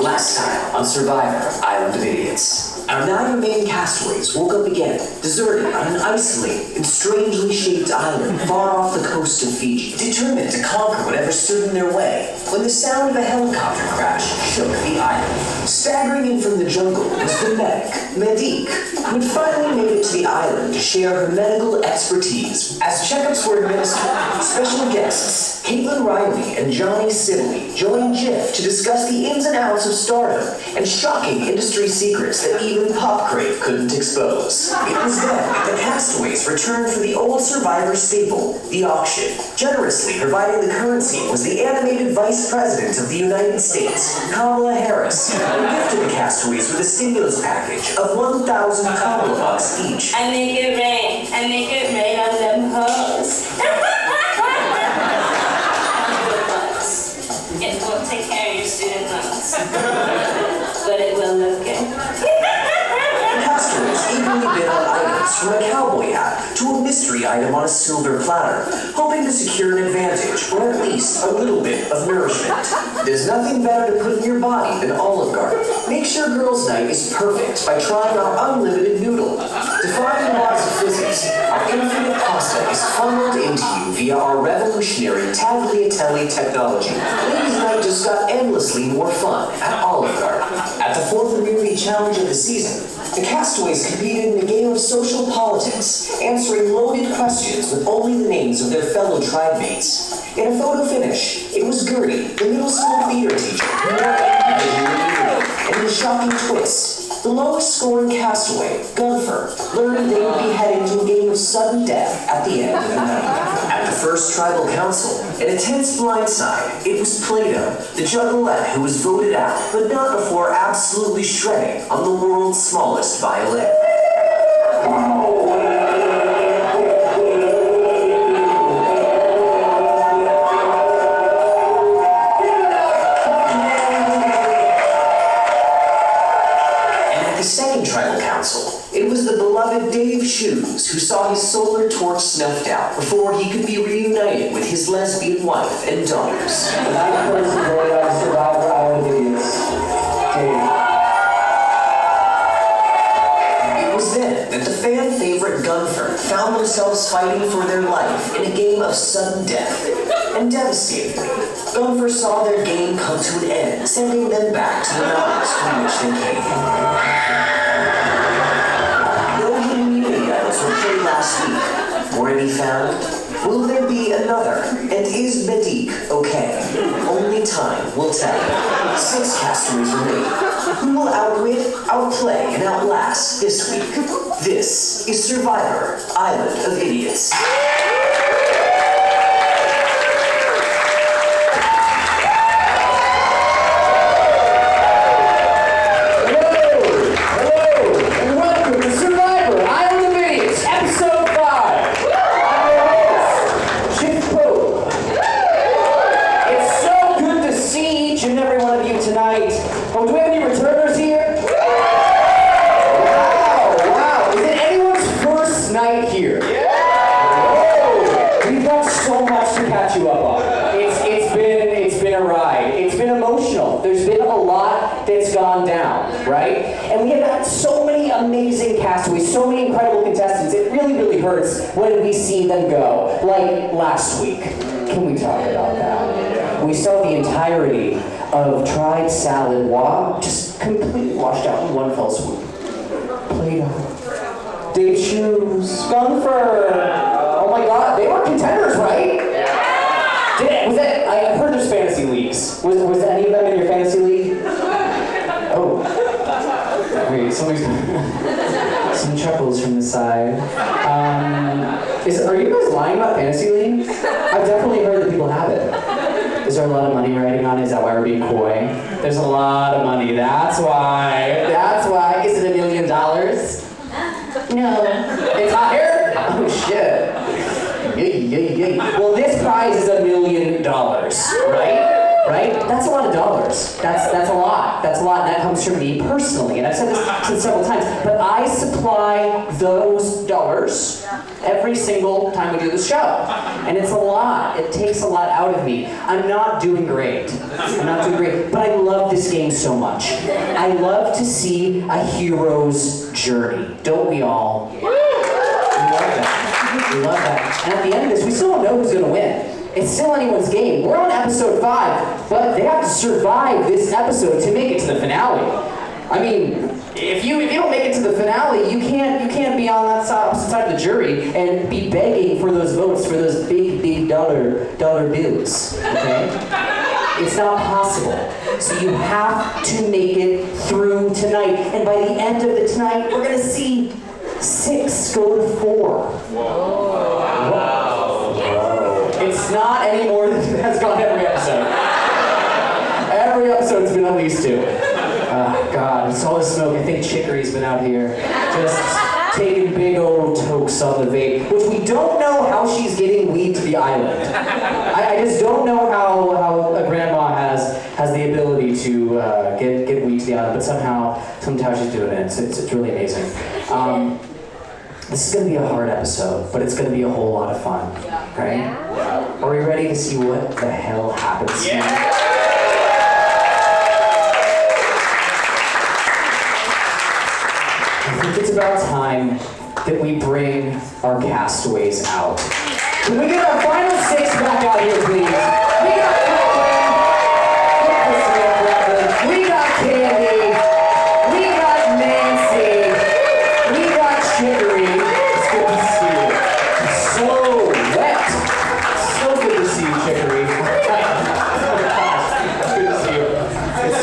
Last time on Survivor, Island of Idiots. Our 9 remaining castaways woke up again, deserted on an isolated and strangely shaped island far off the coast of Fiji, determined to conquer whatever stood in their way, when the sound of a helicopter crash shook the island. Staggering in from the jungle was the medic, who had finally made it to the island to share her medical expertise. As checkups were administered, special guests, Caitlin Riley and Johnny Sibley, joined Jiff to discuss the ins and outs of stardom and shocking industry secrets that even Popgrave couldn't expose. It was then that the castaways returned for the old Survivor staple, the auction. Generously providing the currency was the animated Vice President of the United States, Kamala Harris, who gifted the castaways with a stimulus package of 1,000 Kamala bucks each. I make it rain on them hoes. It won't take care of your student loans, but it will look good. Castaways eagerly bid on items from a cowboy hat to a mystery item on a silver platter, hoping to secure an advantage or at least a little bit of nourishment. There's nothing better to put in your body than Olive Garden. Make sure girls' night is perfect by trying our unlimited noodle. Defying the laws of physics, our infinite pasta is funneled into you via our revolutionary tagliatelle technology. Ladies' night just got endlessly more fun at Olive Garden. At the 4th immunity challenge of the season, the castaways competed in a game of social politics, answering loaded questions with only the names of their fellow tribe mates. In a photo finish, it was Gertie, the middle school theater teacher, who wore immunity, and in a shocking twist, the lowest scoring castaway, Gunfer, learned they would be heading to a game of sudden death at the end of the night. At the first tribal council, in a tense blindside, it was Plato, the juggalette, who was voted out, but not before absolutely shredding on the world's smallest violin. It was the beloved Dave Shoes who saw his solar torch snuffed out before he could be reunited with his lesbian wife and daughters. The 9th person voted on Survivor Island of Idiots, Dave. It was then that the fan favorite Gunfer found themselves fighting for their life in a game of sudden death. And devastatingly, Gunfer saw their game come to an end, sending them back to the mountains from which they came. Last week, were any found? Will there be another? And is Medique okay? Only time will tell. 6 castaways remain. Who will outwit, outplay, and outlast this week? This is Survivor, Island of Idiots. So many incredible contestants, it really hurts when we see them go. Like last week. Can we talk about that? We saw the entirety of Tribe Salad just completely washed out in one fell swoop. Plato, Dave Shoes, Gunfer. Oh my god, they were contenders, right? I've heard there's fantasy leagues. Was any of them in your fantasy league? Oh. Wait, somebody's... Some chuckles from the side. Are you guys lying about fantasy leagues? I've definitely heard that people have it. Is there a lot of money riding on it? Is that why we're being coy? There's a lot of money. That's why. Is it $1 million? No. It's higher? Oh shit. Yay. Well, this prize is $1 million, right? Right? That's a lot of dollars. That's a lot. That's a lot, and that comes from me personally. And I've said this several times, but I supply those dollars every single time we do the show. And it's a lot. It takes a lot out of me. I'm not doing great. But I love this game so much. I love to see a hero's journey. Don't we all? We love that. And at the end of this, we still don't know who's going to win. It's still anyone's game. We're on episode 5, but they have to survive this episode to make it to the finale. I mean, if you don't make it to the finale, you can't be on that side of the jury and be begging for those votes for those big dollar bills. Okay? It's not possible. So you have to make it through tonight. And by the end of the tonight, we're gonna see 6 go to 4. Whoa. It's not any more than that's gone every episode. Every episode's been at least 2. God, it's all the smoke. I think Chicory's been out here just taking big old tokes on the vape, which we don't know how she's getting weed to the island. I just don't know how a grandma has the ability to get weed to the island, but somehow she's doing it. It's really amazing. This is going to be a hard episode, but it's going to be a whole lot of fun, right? Yeah. Are we ready to see what the hell happens? Yeah. I think it's about time that we bring our castaways out. Can we get our final 6 back out here, please? We got Cohen, we got Candy, we got Nancy, we got Chicory. It's good to see you. So wet. So good to see you, Chicory. It's good to see you. It's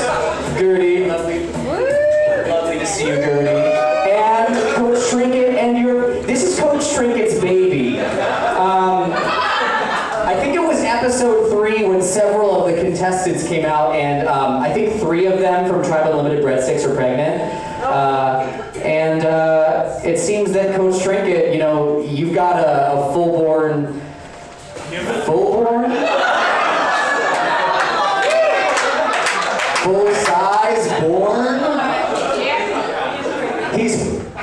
Gertie, lovely to see you, Gertie. And Coach Trinket, this is Coach Trinket's baby. I think it was episode 3 when several of the contestants came out, and I think 3 of them from Tribe Unlimited Breadsticks are pregnant. And it seems that Coach Trinket, you've got a full-born? Full-size born?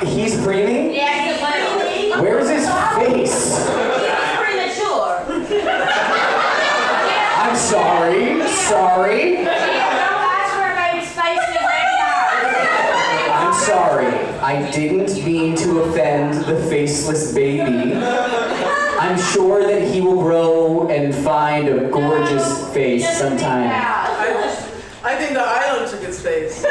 He's preemie? Yeah, Where's his face? he's premature. I'm sorry. I'm sorry. I didn't mean to offend the faceless baby. I'm sure that he will grow and find a gorgeous face sometime. I think the island took its face.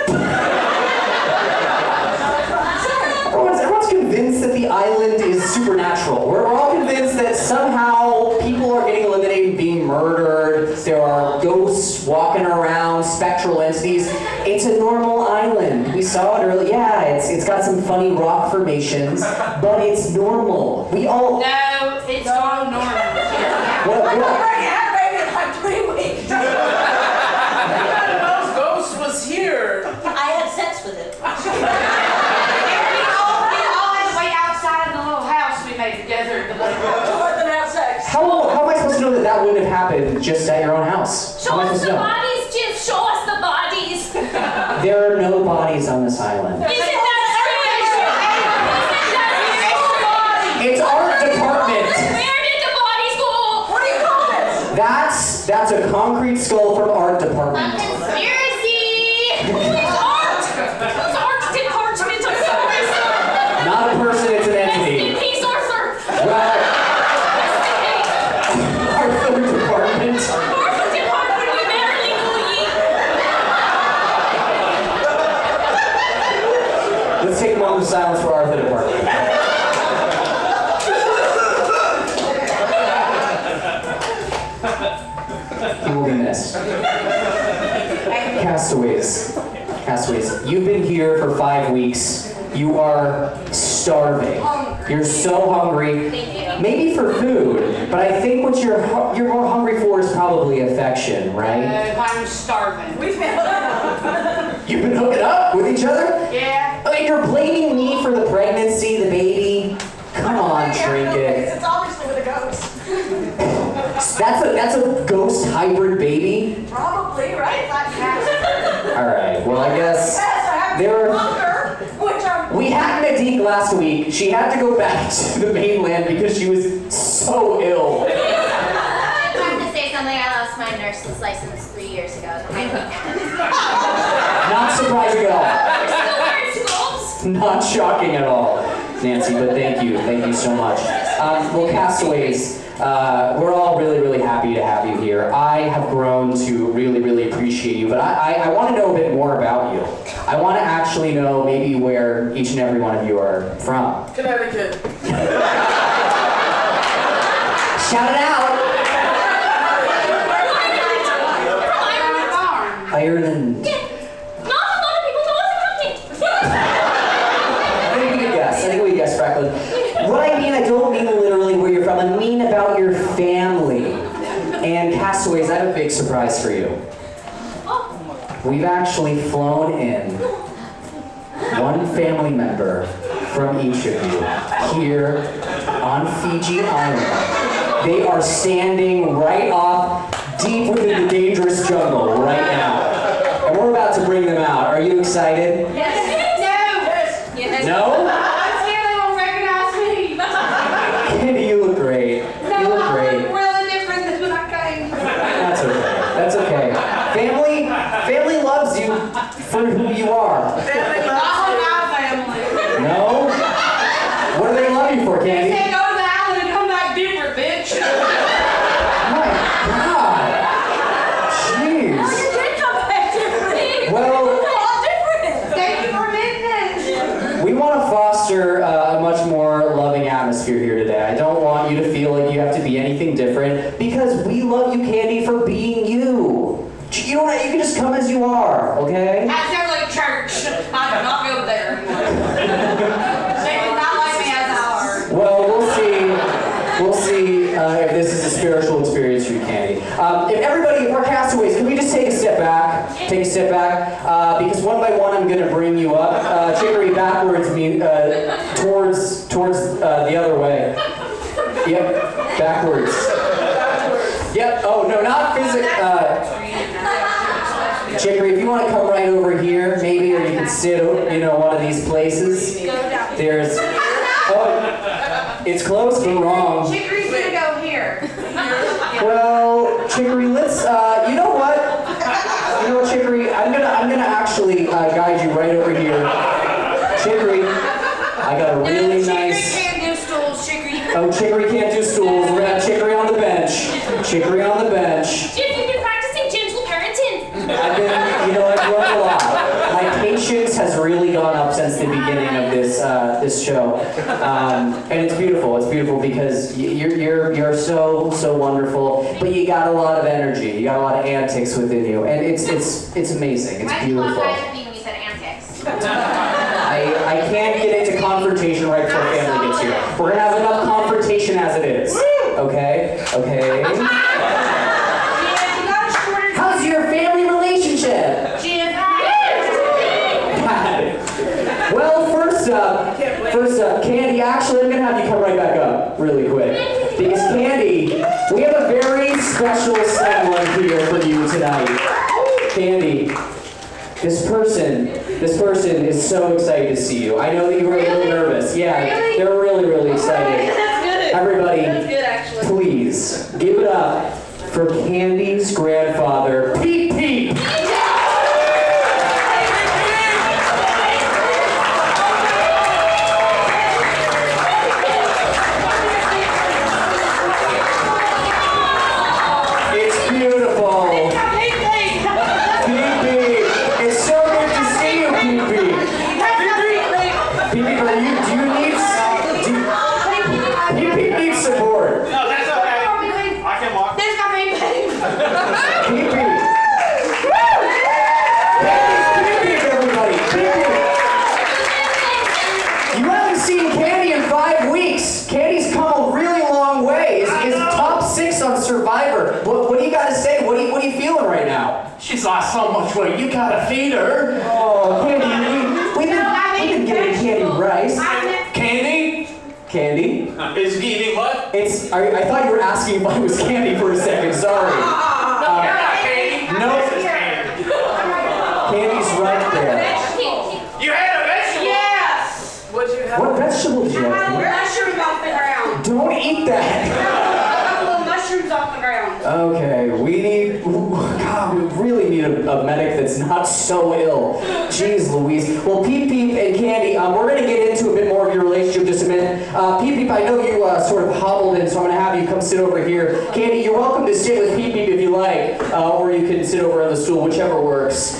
Everyone's convinced that the island is supernatural. We're all convinced that somehow people are getting eliminated and being murdered. There are ghosts walking around, spectral entities. It's a normal island. We saw it earlier. Yeah, it's got some funny rock formations, but it's normal. We all... No, it's not normal. I'm not ready to have baby in like 3 weeks. None of those ghosts was here. I had sex with it. we all had to wait outside of the little house we made together. To let them have sex. How am I supposed to know that wouldn't have happened just at your own house? Show us the bodies, Jiff! Show us the bodies! There are no bodies on this island. Isn't that strange? It's art department. Where did the bodies go? What do you call this? That's a concrete skull from art A department. conspiracy! It's art! It's art department of service! Not a person, it's an entity. Peace, Arthur! Well, Arthur department. Arthur department, we barely knew ye! Let's take a moment of silence for Arthur department. He will be missed. Castaways, you've been here for 5 weeks. You are starving. You're so hungry. Maybe for food, but I think what you're more hungry for is probably affection, right? I'm starving. We've been hooking up. You've been hooking up with each other? Yeah. Oh, you're blaming me for the pregnancy, the baby? Come on, Trinket. It's obviously with a ghost. That's a ghost hybrid baby? Probably, right? Alright, well I guess Yes, I have there hunger, which I'm... we hadn't Chesapeake last week. She had to go back to the mainland because she was so ill. I have to say something. I lost my nurse's license 3 years ago. Not surprising at all. Still wearing scopes? Not shocking at all, Nancy, but thank you so much. Well, Castaways, we're all really, really happy to have you here. I have grown to really, really appreciate you, but I want to know a bit more about you. I want to actually know maybe where each and every one of you are from. Connecticut. Shout it out! Ireland. Yeah. Not a lot of people know what's happening. I think we can guess, Franklin. What I mean, I don't mean literally where you're from. I mean about your family. And Castaways, I have a big surprise for you. We've actually flown in one family member from each of you here on Fiji Island. They are standing right off deep within the dangerous jungle right now. And we're about to bring them out. Are you excited? Yes. No? I'm scared they won't recognize me. Candy, you look great. No, You look I'm great. really different than when I came. That's okay. That's okay. Family loves you for who you are. Family Not loves my you. family. No? What do they love you for, They Candy? said go to the island and come back different, bitch. My God. Jeez. You did come back different. Well, A lot different. Thank you for admitting it. we want to foster a much more loving atmosphere here today. I don't want you to feel like you have to be anything different because we love you, Candy, for being you. You know what? You can just come as you are, okay? That sounds like church. I do not go there anymore. They did not like me as I are. Well, we'll see. We'll see if this is a spiritual experience for you, Candy. If our castaways, can we just take a step back? Take a step back, because one by one I'm going to bring you up. Chicory backwards, towards the other way. Yep, backwards. Yep. Oh no, not physical. Chicory, if you want to come right over here, maybe, or you can sit, one of these places. There's. Oh, it's close but wrong. Chicory's gonna go here. Well, Chicory, let's. You know what, Chicory? I'm gonna actually guide you right over here. Chicory, I got a really nice. Chicory can't do stools, Chicory. Oh, Chicory can't do stools. We're gonna have Chicory on the bench. Chicory on the bench. Jiff, you've been practicing gentle parenting. I've grown a lot. My patience has really gone up since the beginning of this show, and it's beautiful. It's beautiful because you're so wonderful, but you got a lot of energy. You got a lot of antics within you, and it's amazing. It's beautiful. Why did you when you said antics? I can't get into confrontation right before family gets here. We're gonna have enough confrontation as it is. Okay. Okay. How's your family relationship? Well, first up, Candy, actually, I'm going to have you come right back up really quick. Because, Candy, we have a very special someone here for you tonight. Candy, this person is so excited to see you. I know that you were a little nervous. Yeah, they're really, really excited. That's good. Everybody, That's good, actually. please, give it up for Candy's grandfather, Peep Peep. She's lost so much weight, you gotta feed her. Oh, Candy, we've been giving Candy rice. Candy? Candy? Is eating what? I thought you were asking if I was Candy for a second, sorry. You're not Candy. No. This is Candy. Candy's right there. You had a vegetable? Yes. What'd you have? What eat that. Little mushrooms off the ground. Okay, God, we really need a medic that's not so ill. Jeez Louise. Well, Peep Peep and Candy, we're gonna get into a bit more of your relationship in just a minute. Peep Peep, I know you sort of hobbled in, so I'm gonna have you come sit over here. Candy, you're welcome to sit with Peep Peep if you like, or you can sit over on the stool, whichever works.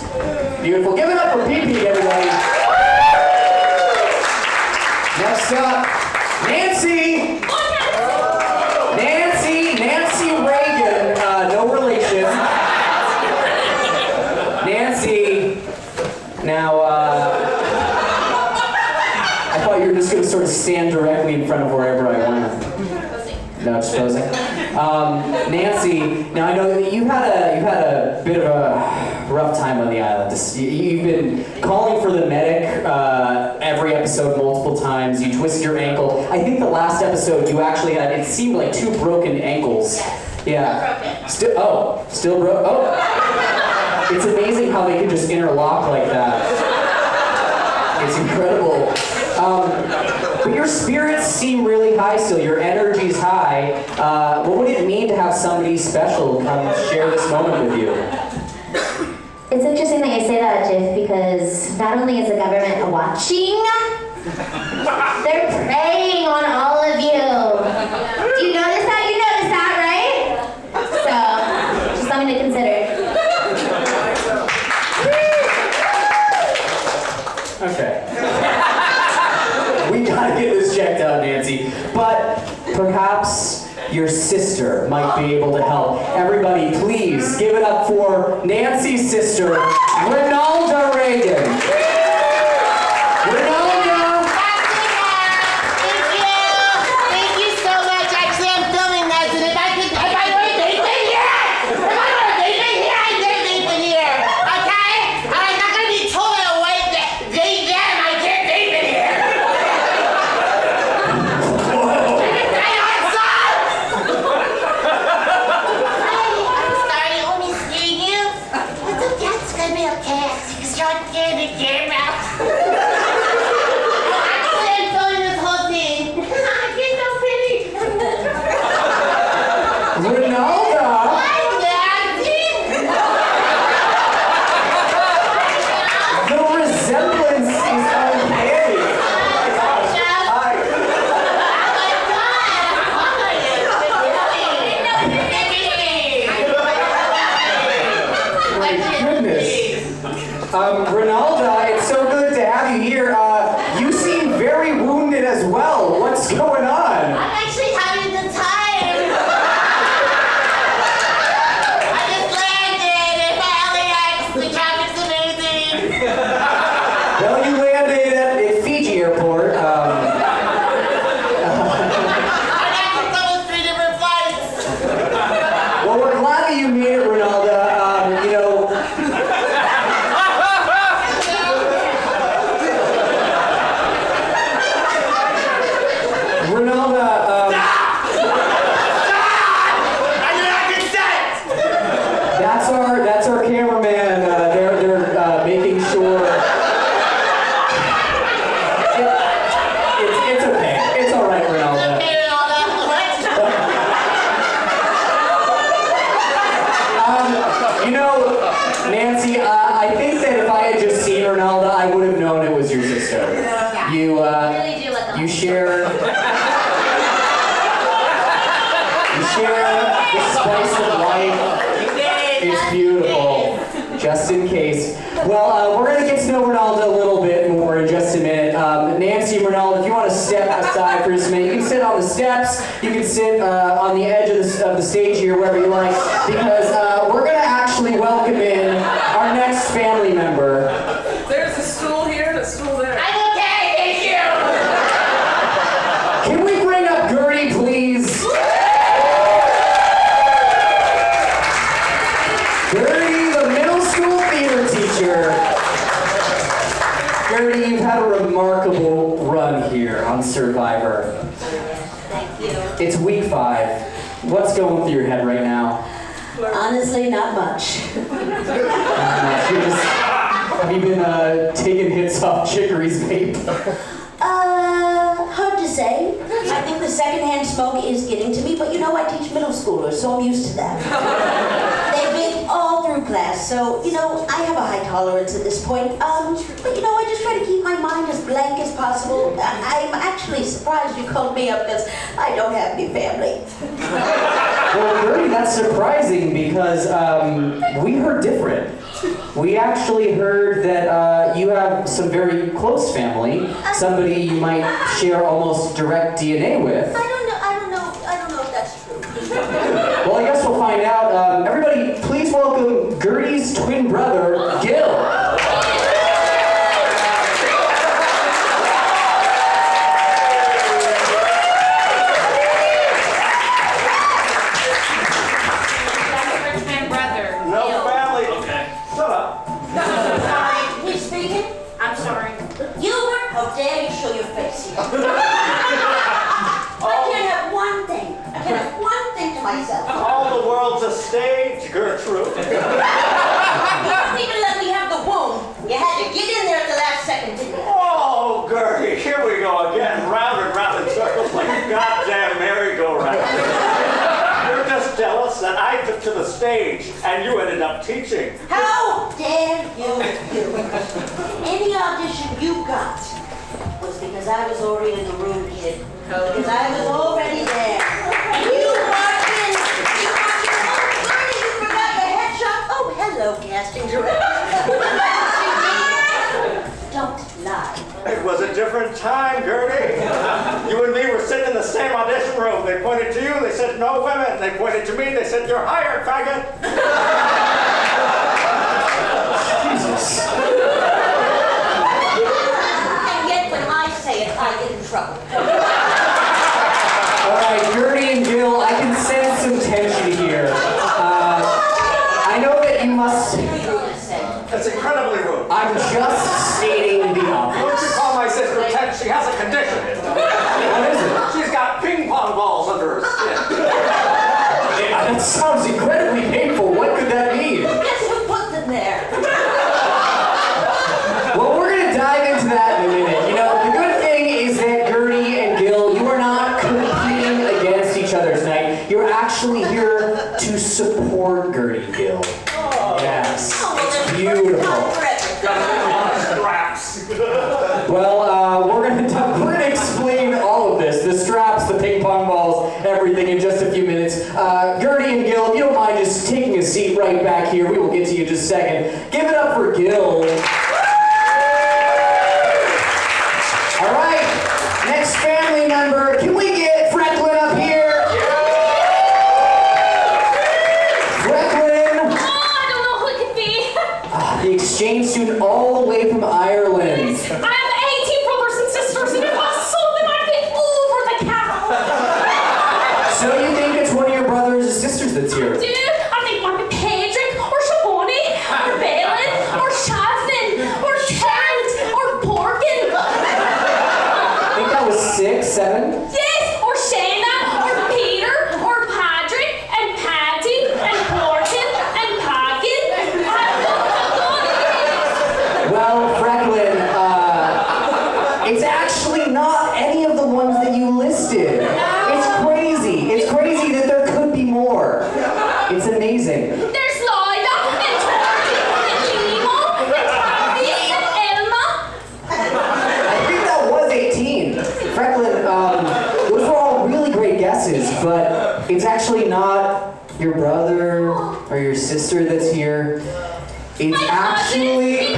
Beautiful. Give it up for Peep Peep, everybody. Next up, Nancy. Nancy Reagan, no relation. Nancy, now, I thought you were just going to sort of stand directly in front of wherever I went. No, just posing. Nancy, now I know that you've had a bit of a rough time on the island. You've been calling for the medic every episode multiple times. You twisted your ankle. I think the last episode you actually had, it seemed like 2 broken ankles. Yeah. Still broke. Oh. It's amazing how they can just interlock like that. It's incredible. But your spirits seem really high still. Your energy's high. What would it mean to have somebody special come share this moment with you? It's interesting that you say that, Jiff, because not only is the government watching, they're preying on all of you. Do you notice that? You notice that, right? So, just something to consider. Okay. We gotta get this checked out, Nancy. But perhaps your sister might be able to help. Everybody, please give it up for Nancy's sister, Ronalda Reagan. Ronalda! Thank you so much. Actually, I'm filming this, and if I were vaping here, I did vaping here, okay? I'm not gonna be told away that they, them, I can't vape in here. I'm sorry, you want me to scare you? It's gonna be okay, because you're scared to get out. Actually, I'm filming this whole thing. You're so pretty. Ronalda! Hi, Daddy. The resemblance is uncanny. My goodness. Ronalda, it's so good to have you here. You seem very wounded as well. What's going on? I'm actually having a good time. I just landed in LAX. The traffic's amazing. Well, you landed at Fiji airport. I actually come with 3 different flights. Well, we're glad that you made it, Ronalda. Ronalda, that's our cameraman. They're making sure. It's okay. It's all right, Ronalda. Nancy, I think that if I had just seen Ronalda, I would have known it was your sister. Yeah. You Really do look you share the spice of life. It's beautiful. Just in case. Well, we're going to get to know Ronalda a little bit more in just a minute. Nancy, Ronalda, if you want to step aside for just a minute, you can sit on the steps, you can sit on the edge of the stage here, wherever you like, because we're going to actually welcome in our next family member. There's a stool here and a stool there. I'm okay, thank you. Can we bring up Gertie, please? Gertie, the middle school theater teacher. Gertie, you've had a remarkable run here on Survivor. Thank you. It's week 5. What's going through your head right now? Honestly, not much. Have you been taking hits off Chicory's vape? Hard to say. I think the the secondhand smoke is getting to me, but you know, I teach middle schoolers, so I'm used to that. They've been all through class, so, you know, I have a high tolerance at this point. But you know, I just try to keep my mind as blank as possible. I'm actually surprised you called me up because I don't have any family. Well, Gertie, that's surprising because we heard different. We actually heard that you have some very close family, somebody you might share almost direct DNA with. I don't know if that's true. Well, I guess we'll find out. Everybody, please welcome Gertie's twin brother, Gil. I can't have one thing. I can't have one thing to myself. All the world's a stage, Gertrude. You didn't even let me have the womb. You had to get in there at the last second, didn't you? Oh, Gertie, here we go again, round and round in circles like a goddamn merry-go-round. You're just jealous that I took to the stage and you ended up teaching. How dare you? Any audition you got was because I was already in the room, kid. Because I was already there. And you walked in. Oh, Bernie, you forgot your headshot. Oh, hello, casting director. Don't lie. It was a different time, Gertie. You and me were sitting in the same audition room. They pointed to you, they said, no women. They pointed to me, they said, you're hired, faggot. Jesus. I get in trouble. All right, Gertie and Gil, I can sense some tension here. I know that you must... That's incredibly rude. I'm just stating the obvious. Don't you call my sister tense? She has a condition. What is it? She's got ping pong balls under her skin. That sounds incredibly painful. What could that mean? Guess who put them there? Well, we're going to dive into that in a minute. You know, the good thing is that Gertie and Gil, you are not competing against each other tonight. You're actually here to support Gertie and Gil. Yes, it's beautiful. Well, we're going to explain all of this. The straps, the ping pong balls, everything in just a few minutes. Gertie and Gil, if you don't mind just taking a seat right back here. We will get to you in just a second. Give it up for Gil. All right, next family member. Can we get Frecklin up here? Frecklin. Oh, I don't know who it could be. The exchange student all the way from Ireland. I have 18 brothers and sisters, and if I sold them, I'd be over the cap. So you think it's one of your brothers or sisters that's here? Dude, I think it might be Pedrick, or Shaboni, or Balin, or Shaznin, or Trent, or Porkin. I think that was 6, 7. Yes, or Shayna, or Peter, or Patrick, and Patty, and Porkin, and Pocket. I don't know what it is. Well, Frecklin, it's actually not any of the ones that you listed. It's crazy. It's crazy that there could be more. It's amazing. There's Lila, and Torty, and Nemo, and Tommy, and Elma. I think that was 18. Frecklin, those were all really great guesses, but it's actually not your brother or your sister that's here. It's actually...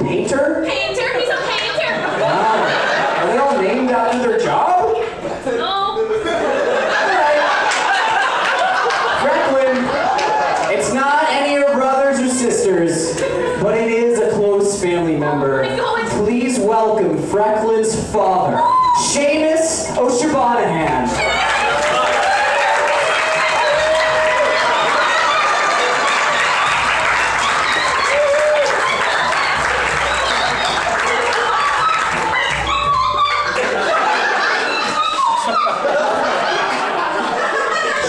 Painter? Painter, he's a painter. Wow. Are they all named after their job? No. Alright. Frecklin, it's not any of your brothers or sisters, but it is a close family member. Please welcome Frecklin's father, Seamus O'Shabanahan.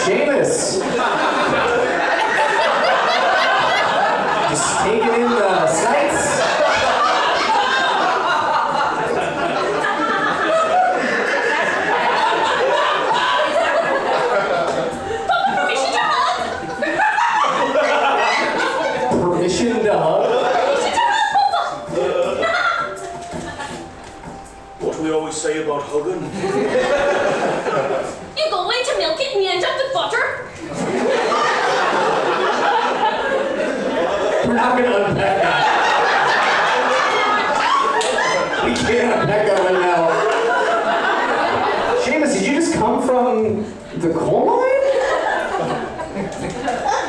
Seamus. Just taking in the sights. say about hugging? You go away to milk it and you end up with butter. We're not gonna unpack that. We can't unpack that right now. Seamus, did you just come from the coal mine?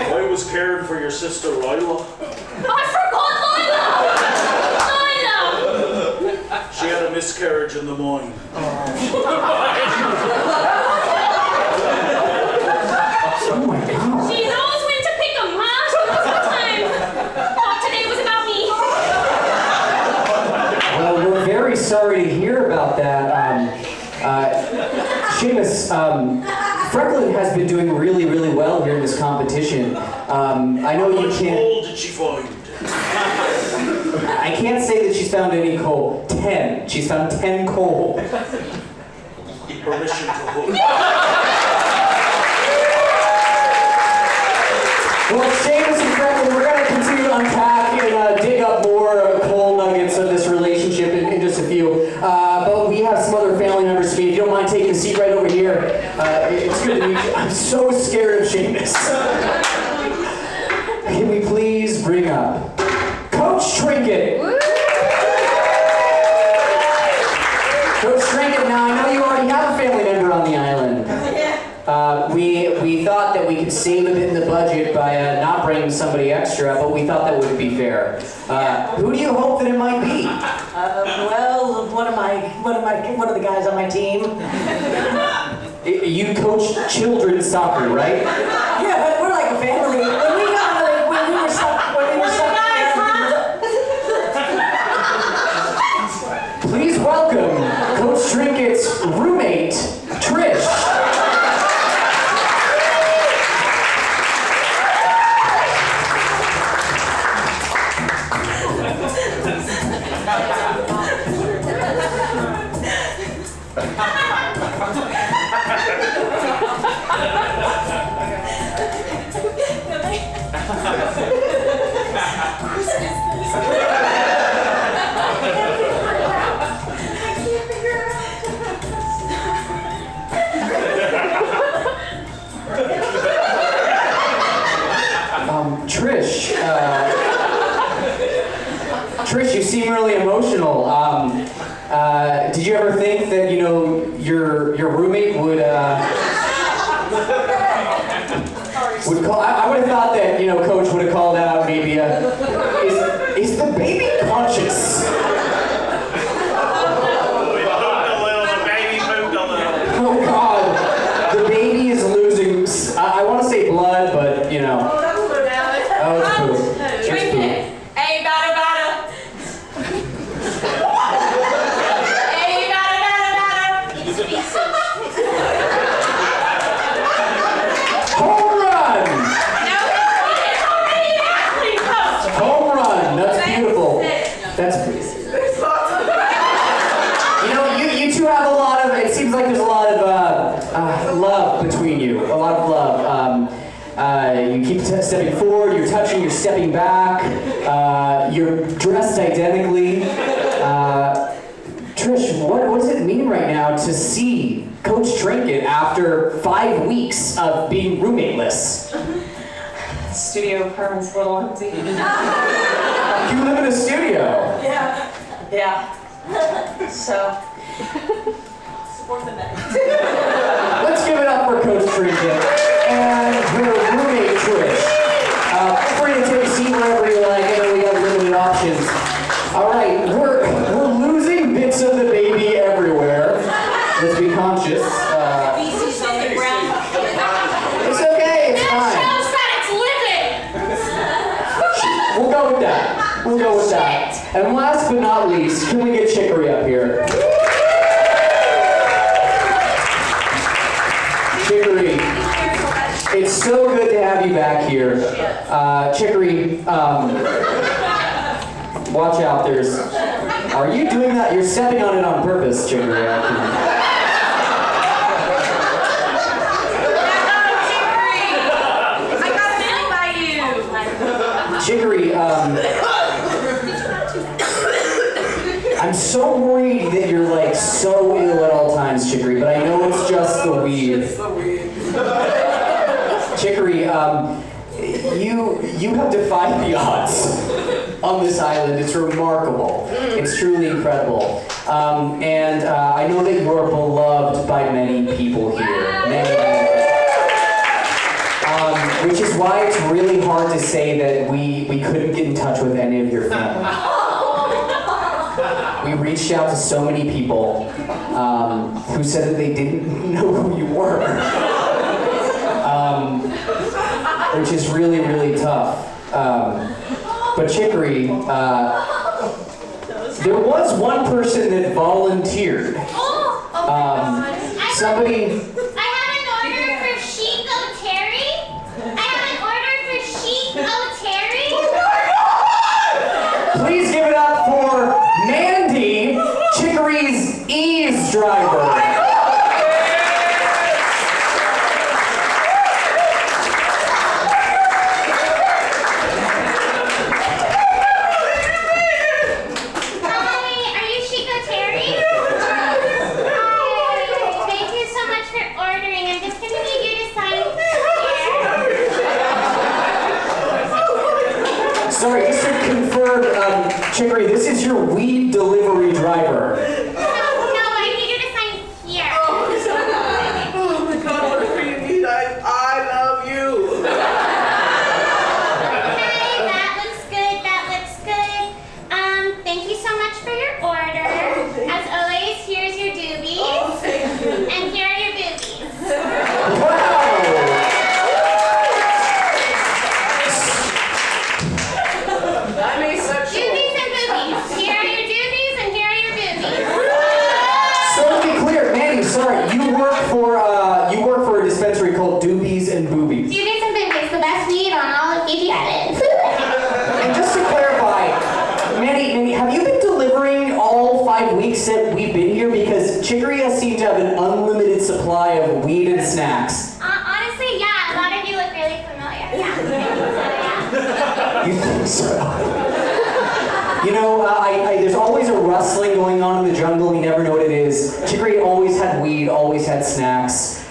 I was caring for your sister, Lila. I forgot Lila! Lila! She had a miscarriage in the mine. Oh my God. She knows when to pick 'em, huh? She knows what time. Thought today was about me. Well, we're very sorry to hear about that. Seamus, Franklin has been doing really, really well here in this competition. I know you can't... How much coal did she find? I can't say that she's found any coal. 10. She's found 10 coal. Permission to hook. Well, Seamus and Franklin, we're going to continue to unpack and dig up more coal nuggets of this relationship in just a few. But we have some other family members to meet. If you don't mind taking a seat right over here. It's good to meet you. I'm so scared of Seamus. Can we please bring up Coach Trinket? Coach Trinket, now I know you already have a family member on the island. We thought that we could save a bit in the budget by not bringing somebody extra, but we thought that wouldn't be fair. Who do you hope that it might be? Well, one of the guys on my team. You coach children's soccer, right? Yeah, but we're like a family. When we were stuck. Please welcome Coach Trinket's roommate, Trish. Trish, you seem really emotional. Did you ever think that, you know, your roommate would call? I would have thought that, you know, Coach would have called out maybe is the baby conscious? Oh God, the baby is losing. I want to say blood, but you know. Oh, it's poop. Drink it. Hey, bada bada. Hey, bada bada bada. It's research. Home run! No, it's already happening. Home run. That's beautiful. That's pretty. You know, you two have a lot of. It seems like there's a lot of love between you. A lot of love. You keep stepping forward, you're touching, you're stepping back, you're dressed identically. Trish, what does it mean right now to see Coach Trinket after 5 weeks of being roommateless? Studio apartment's a little empty. You live in a studio. Yeah. So. Support the neck. Let's give it up for Coach Trinket and her roommate Trish. Feel free to take a seat wherever you like. I know we have limited options. All right, we're losing bits of the baby everywhere. Let's be conscious. Feces on the ground. It's okay. It's fine. Shows that it's living! We'll go with that. We'll go with that. And last but not least, can we get Chicory up here? Chicory, it's so good to have you back here. Chicory, watch out, are you doing that? You're stepping on it on purpose, Chicory. I got a feeling by you. Chicory, I'm so worried that you're like so ill at all times, Chicory, but I know it's just the weed. It's the weed. Chicory, you have defied the odds on this island. It's remarkable. It's truly incredible. And I know that you're beloved by many people here. Which is why it's really hard to say that we couldn't get in touch with any of your family. We reached out to so many people who said that they didn't know who you were. Which is really, really tough. But Chicory, there was one person that volunteered. Somebody... Please give it up for Mandy, Chicory's eavesdriver. Sorry, just to confirm, Chicory, this is your weed delivery driver. No, I need you to sign here. Oh my God, what do you need? I love you. Okay, that looks good, that looks good. Thank you so much for your order. As always, here's your doobies. Oh, thank you. And here are your boobies. Wow! I'm asexual. Doobies and boobies. Here are your doobies and here are your boobies. So to be clear, Mandy, sorry, you work for a dispensary called Doobies and Boobies. Doobies and boobies, the best weed on all of Fiji Island. And just to clarify, Mandy, have you been delivering all 5 weeks that we've been here? Because Chicory has seemed to have an unlimited supply of weed and snacks. Honestly, yeah, a lot of you look really familiar. Yeah. You think so? You know, there's always a rustling going on in the jungle. You never know what it is. Chicory always had weed, always had snacks.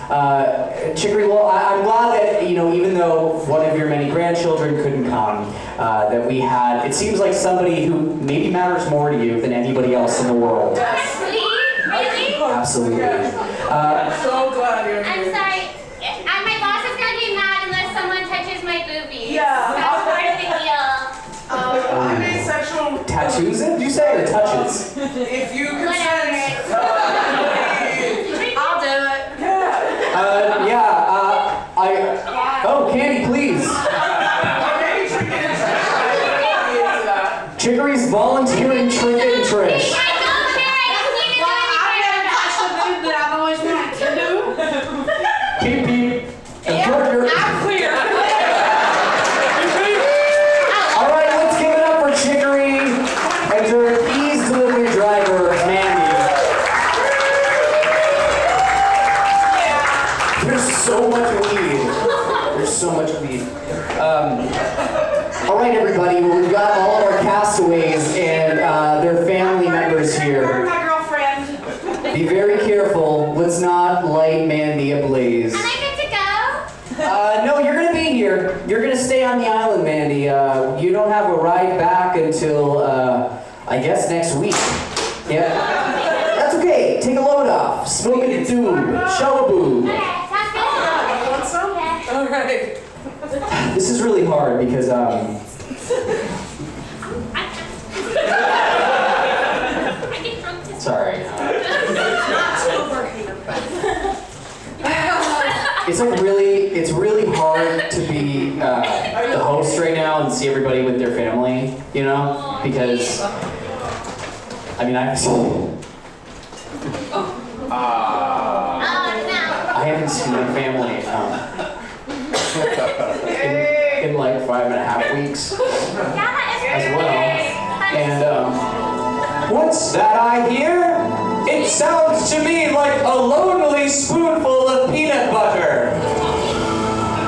Chicory, well, I'm glad that, you know, even though one of your many grandchildren couldn't come, that we had, it seems like somebody who maybe matters more to you than anybody else in the world. Really? Absolutely. I'm so glad you're here. I'm sorry. My boss is going to be mad unless someone touches my boobies. Yeah. That's part of the deal. I'm asexual. Tattoos it? Did you say or touches? If you Whatever. consent. I'll do it. Oh, Candy, please. Chicory's volunteering Trinket and Trish. I don't care. I just need to Well, I've never touched the boob that I've always wanted to do. Beep, beep. And Yeah, put your... I'm clear. All right, let's give it up for Chicory and her ease delivery driver, Mandy. There's so much weed. There's so much weed. All right, everybody. Well, we've got all of our castaways and their family members You're here. my girlfriend. Be very careful. Let's not light Mandy ablaze. Am I good to go? No, you're gonna be here. You're gonna stay on the island, Mandy. You don't have a ride back until, I guess, next week. Yeah. That's okay. Take a load off. Smoke it through. Shellaboo. Okay, sounds good. Want some? Okay. All right. This is really hard because, I get drunk to sorry. It's really hard to be the host right now and see everybody with their family, you know? Because, I mean, I haven't seen my family in like 5.5 weeks as well. And what's that I hear? It sounds to me like a lonely spoonful of peanut butter.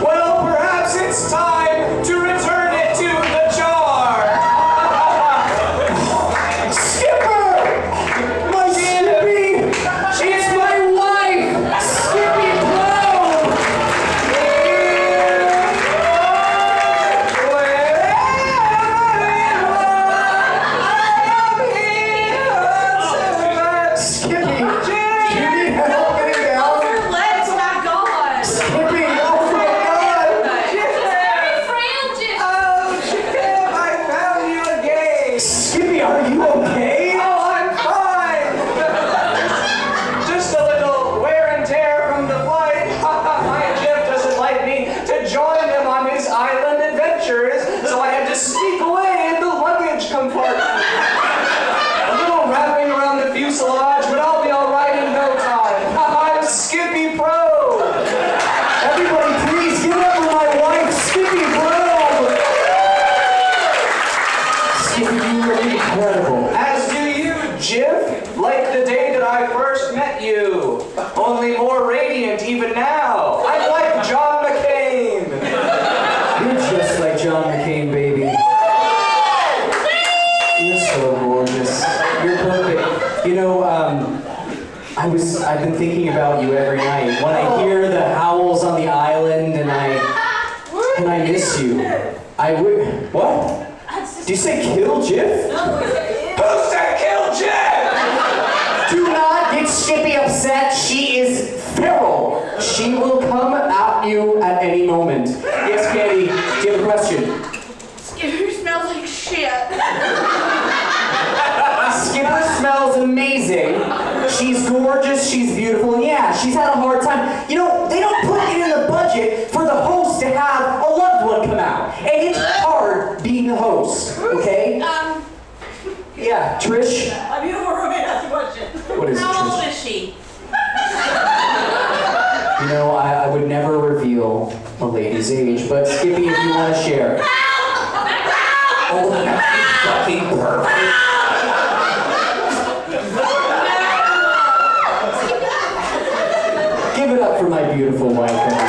Well, perhaps it's time to return it to the jar. Skipper! I've been thinking about you every night. When I hear the howls on the island and I miss you. I would, what? Did you say kill Jiff? Who said kill Jiff? Do not get Skippy upset. She is feral. She will come at you at any moment. Yes, Candy, do you have a question? Skipper smells like shit. Skipper smells amazing. She's gorgeous, she's beautiful, and yeah, she's had a hard time. You know, they don't put it in the budget for the host to have a loved one come out. And it's hard being the host, okay? Yeah, Trish? I'm you for a ask a question. What is it, How old Trish? is she? You know, I would never reveal a lady's age, but Skippy, if you want to share. Oh, that's fucking perfect. Give it up for my beautiful wife, everybody.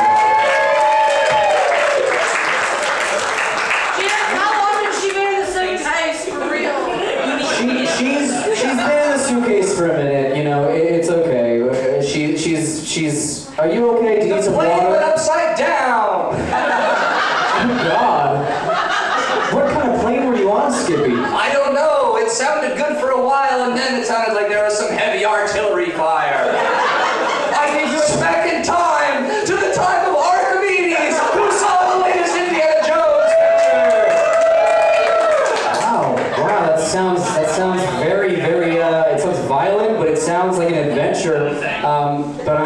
How long has she been in the suitcase for real? She's been in the suitcase for a minute, you know, it's okay. She's, are you okay? Do you need some Plane water? went upside down. Oh God. What kind of plane were you on, Skippy? I don't know. It sounded good for a while, and then it sounded like there was some heavy artillery fire. I think you're back in time to the time of Archimedes, who saw the latest Indiana Jones picture. Wow, that sounds very, it sounds violent, but it sounds like an adventure. But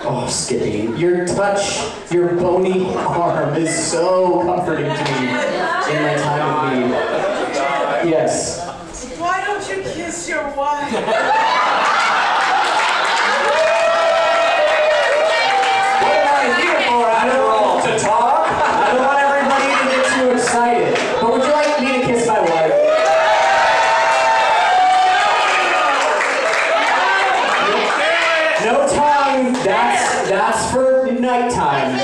oh, Skippy, your touch, your bony arm is so comforting to me in my time of need. Yes. Why don't you kiss your wife? What am I here for, after all? To talk? I don't want everybody to get too excited, but would you like me to kiss my wife? No tongue, that's for nighttime.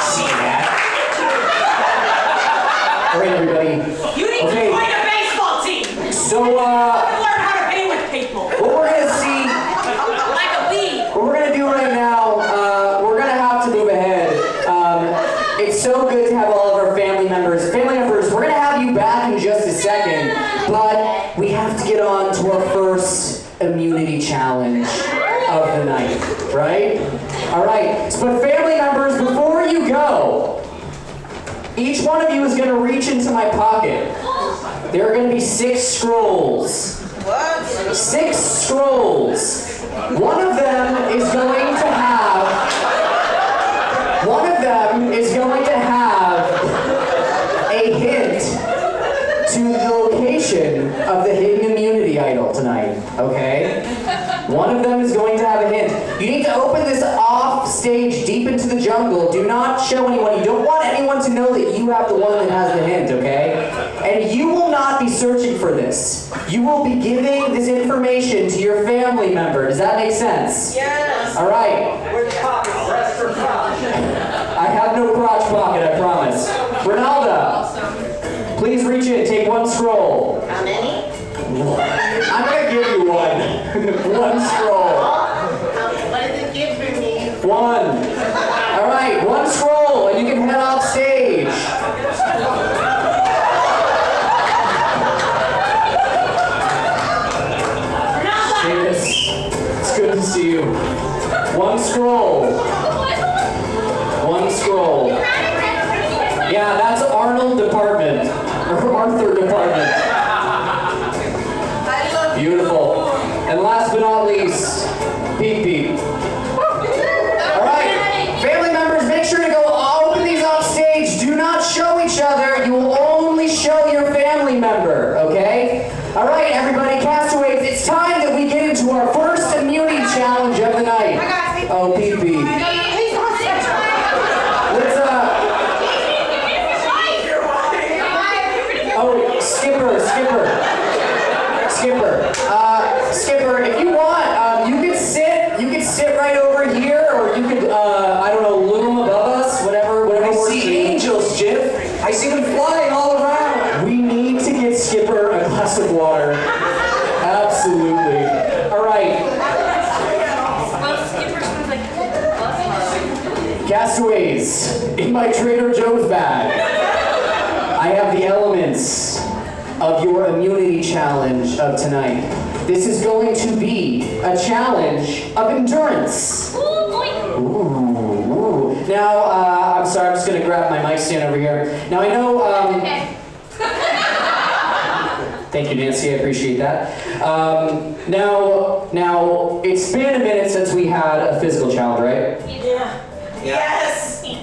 See that? All right, everybody. You need Okay. to join a baseball team. So, Learn how to be with people. what we're gonna see, Like a bee. what we're gonna do right now, we're gonna have to move ahead. It's so good to have all of our family members. Family members, we're gonna have you back in just a second, but we have to get on to our first immunity challenge of the night, right? All right, but family members, before you go, each one of you is gonna reach into my pocket. There are gonna be 6 scrolls. What? 6 scrolls. One of them is going to have a hint to the location of the hidden immunity idol tonight, okay? One of them is going to have a hint. You need to open this off stage deep into the jungle. Do not show anyone. You don't want anyone to know that you have the one that has the hint, okay? And you will not be searching for this. You will be giving this information to your family member. Does that make sense? Yes. All right. Which pocket? Breast or crotch? I have no crotch pocket, I promise. Ronaldo, please reach in. Take 1 scroll. How many? I'm gonna give you one. 1 scroll. What does it give for me? 1. All right, 1 scroll, and you can head off stage. Cheers. It's good to see you. 1 scroll. 1 scroll. Yeah, that's Arnold department. Or Arthur department. I love you. Beautiful. And last but not least, Peep Peep. All right, family members, make sure to go open these off stage. Do not show each other. You will only show your family member, okay? All right, everybody, Castaways, it's time that we get into our first immunity challenge of the night. Oh, Peep Peep. Oh, Skipper. Skipper, if you want, you could sit right over here, or you could, I don't know, loom above us, whatever I works see for you. angels, Jiff. I Castaways, in my Trader Joe's bag, I have the elements of your immunity challenge of tonight. This is going to be a challenge of endurance. Ooh. Now, I'm sorry, I'm just gonna grab my mic stand over here. Now I know, thank you, Nancy, I appreciate that. Now, it's been a minute since we had a physical challenge, right? Yeah. Yes! The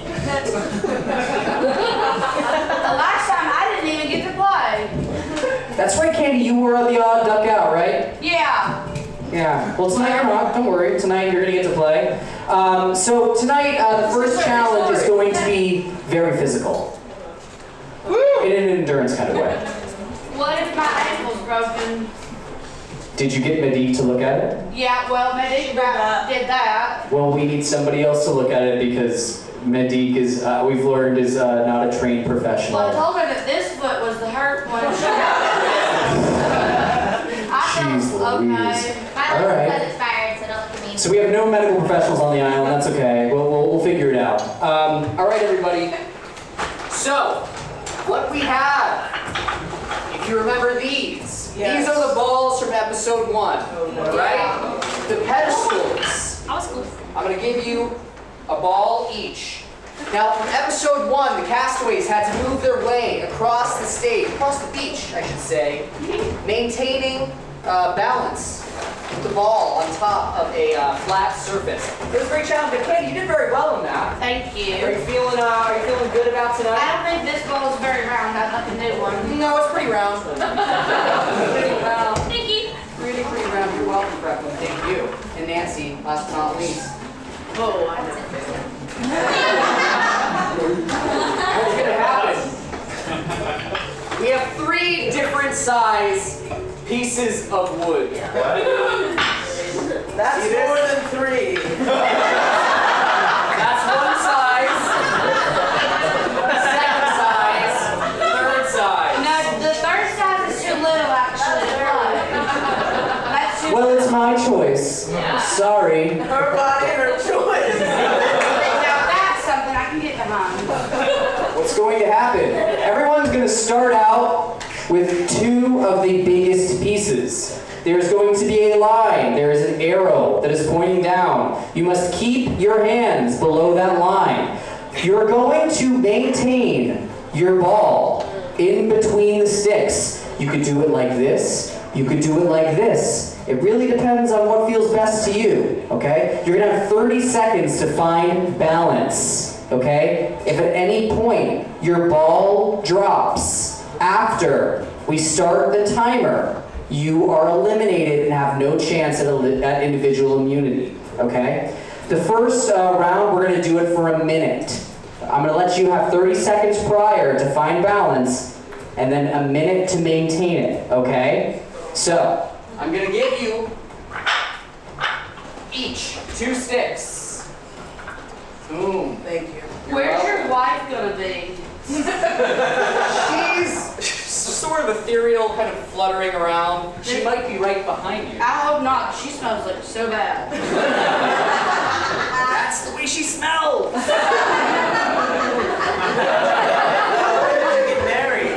last time I didn't even get to play. That's right, Candy, you were the odd duck out, right? Yeah. Yeah, well tonight you're not, don't worry, tonight you're gonna get to play. So tonight, the first challenge is going to be very physical. In an endurance kind of way. What if my ankle's broken? Did you get Mehdi to look at it? Yeah, well, Medic did that. Well, we need somebody else to look at it because Mehdi is, we've learned, is not a trained professional. Well, I told her that this foot was the hurt one. Jeez Louise. My All right. license has expired, so don't look at me. So we have no medical professionals on the island, that's okay. We'll figure it out. All right, everybody. So, what we have, if you remember these Yes. are the balls from episode 1, right? The pedestals. I was cool. I'm gonna give you a ball each. Now, from episode 1, the castaways had to move their way across the stage, across the beach, I should say, maintaining balance with the ball on top of a flat surface. It was a great challenge, but Katie, you did very well in that. Thank Are you. you feeling good about I tonight? don't think this ball is very round. I'd like a new one. No, it's pretty round. Pretty round. Thank you. Pretty round. You're welcome, Brooklyn. Thank you. And Nancy, last but not least. Oh, I know. What's gonna happen? We have 3 different size pieces of wood. That's See this? more than 3. That's one size. Second size. Third size. No, the third size is too little, actually. That's too Well, it's my choice. Sorry. Her body, her choice. Now that's something I can get behind. What's going to happen? Everyone's going to start out with 2 of the biggest pieces. There's going to be a line. There is an arrow that is pointing down. You must keep your hands below that line. You're going to maintain your ball in between the sticks. You could do it like this. You could do it like this. It really depends on what feels best to you, okay? You're gonna have 30 seconds to find balance, okay? If at any point your ball drops after we start the timer, you are eliminated and have no chance at individual immunity, okay? The first round, we're gonna do it for a minute. I'm gonna let you have 30 seconds prior to find balance, and then a minute to maintain it, okay? So, I'm gonna give you each 2 sticks. Boom. Thank you. Where's your wife gonna be? She's sort of ethereal, kind of fluttering around. She might be right behind you. I hope not. She smells like so bad. That's the way she smells. When did you get married?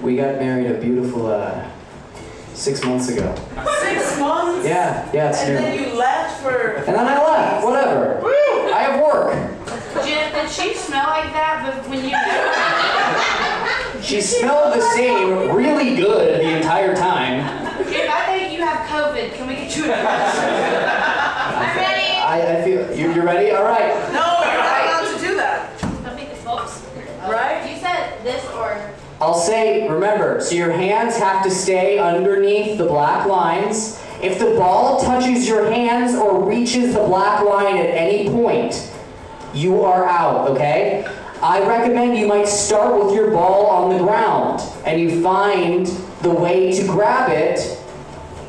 We got married a beautiful 6 months ago. 6 months? Yeah, it's And new. then you left for... And then I left, whatever. I have work. Jeff, did she smell like that when you met her? She smelled the same, really good the entire time. Jeff, I think you have COVID. Can we get you a dress? I'm ready. I feel, you're ready? All right. No, you're not allowed to do that. Don't make this folks. Right? You said this or... I'll say, remember, so your hands have to stay underneath the black lines. If the ball touches your hands or reaches the black line at any point, you are out, okay? I recommend you might start with your ball on the ground and you find the way to grab it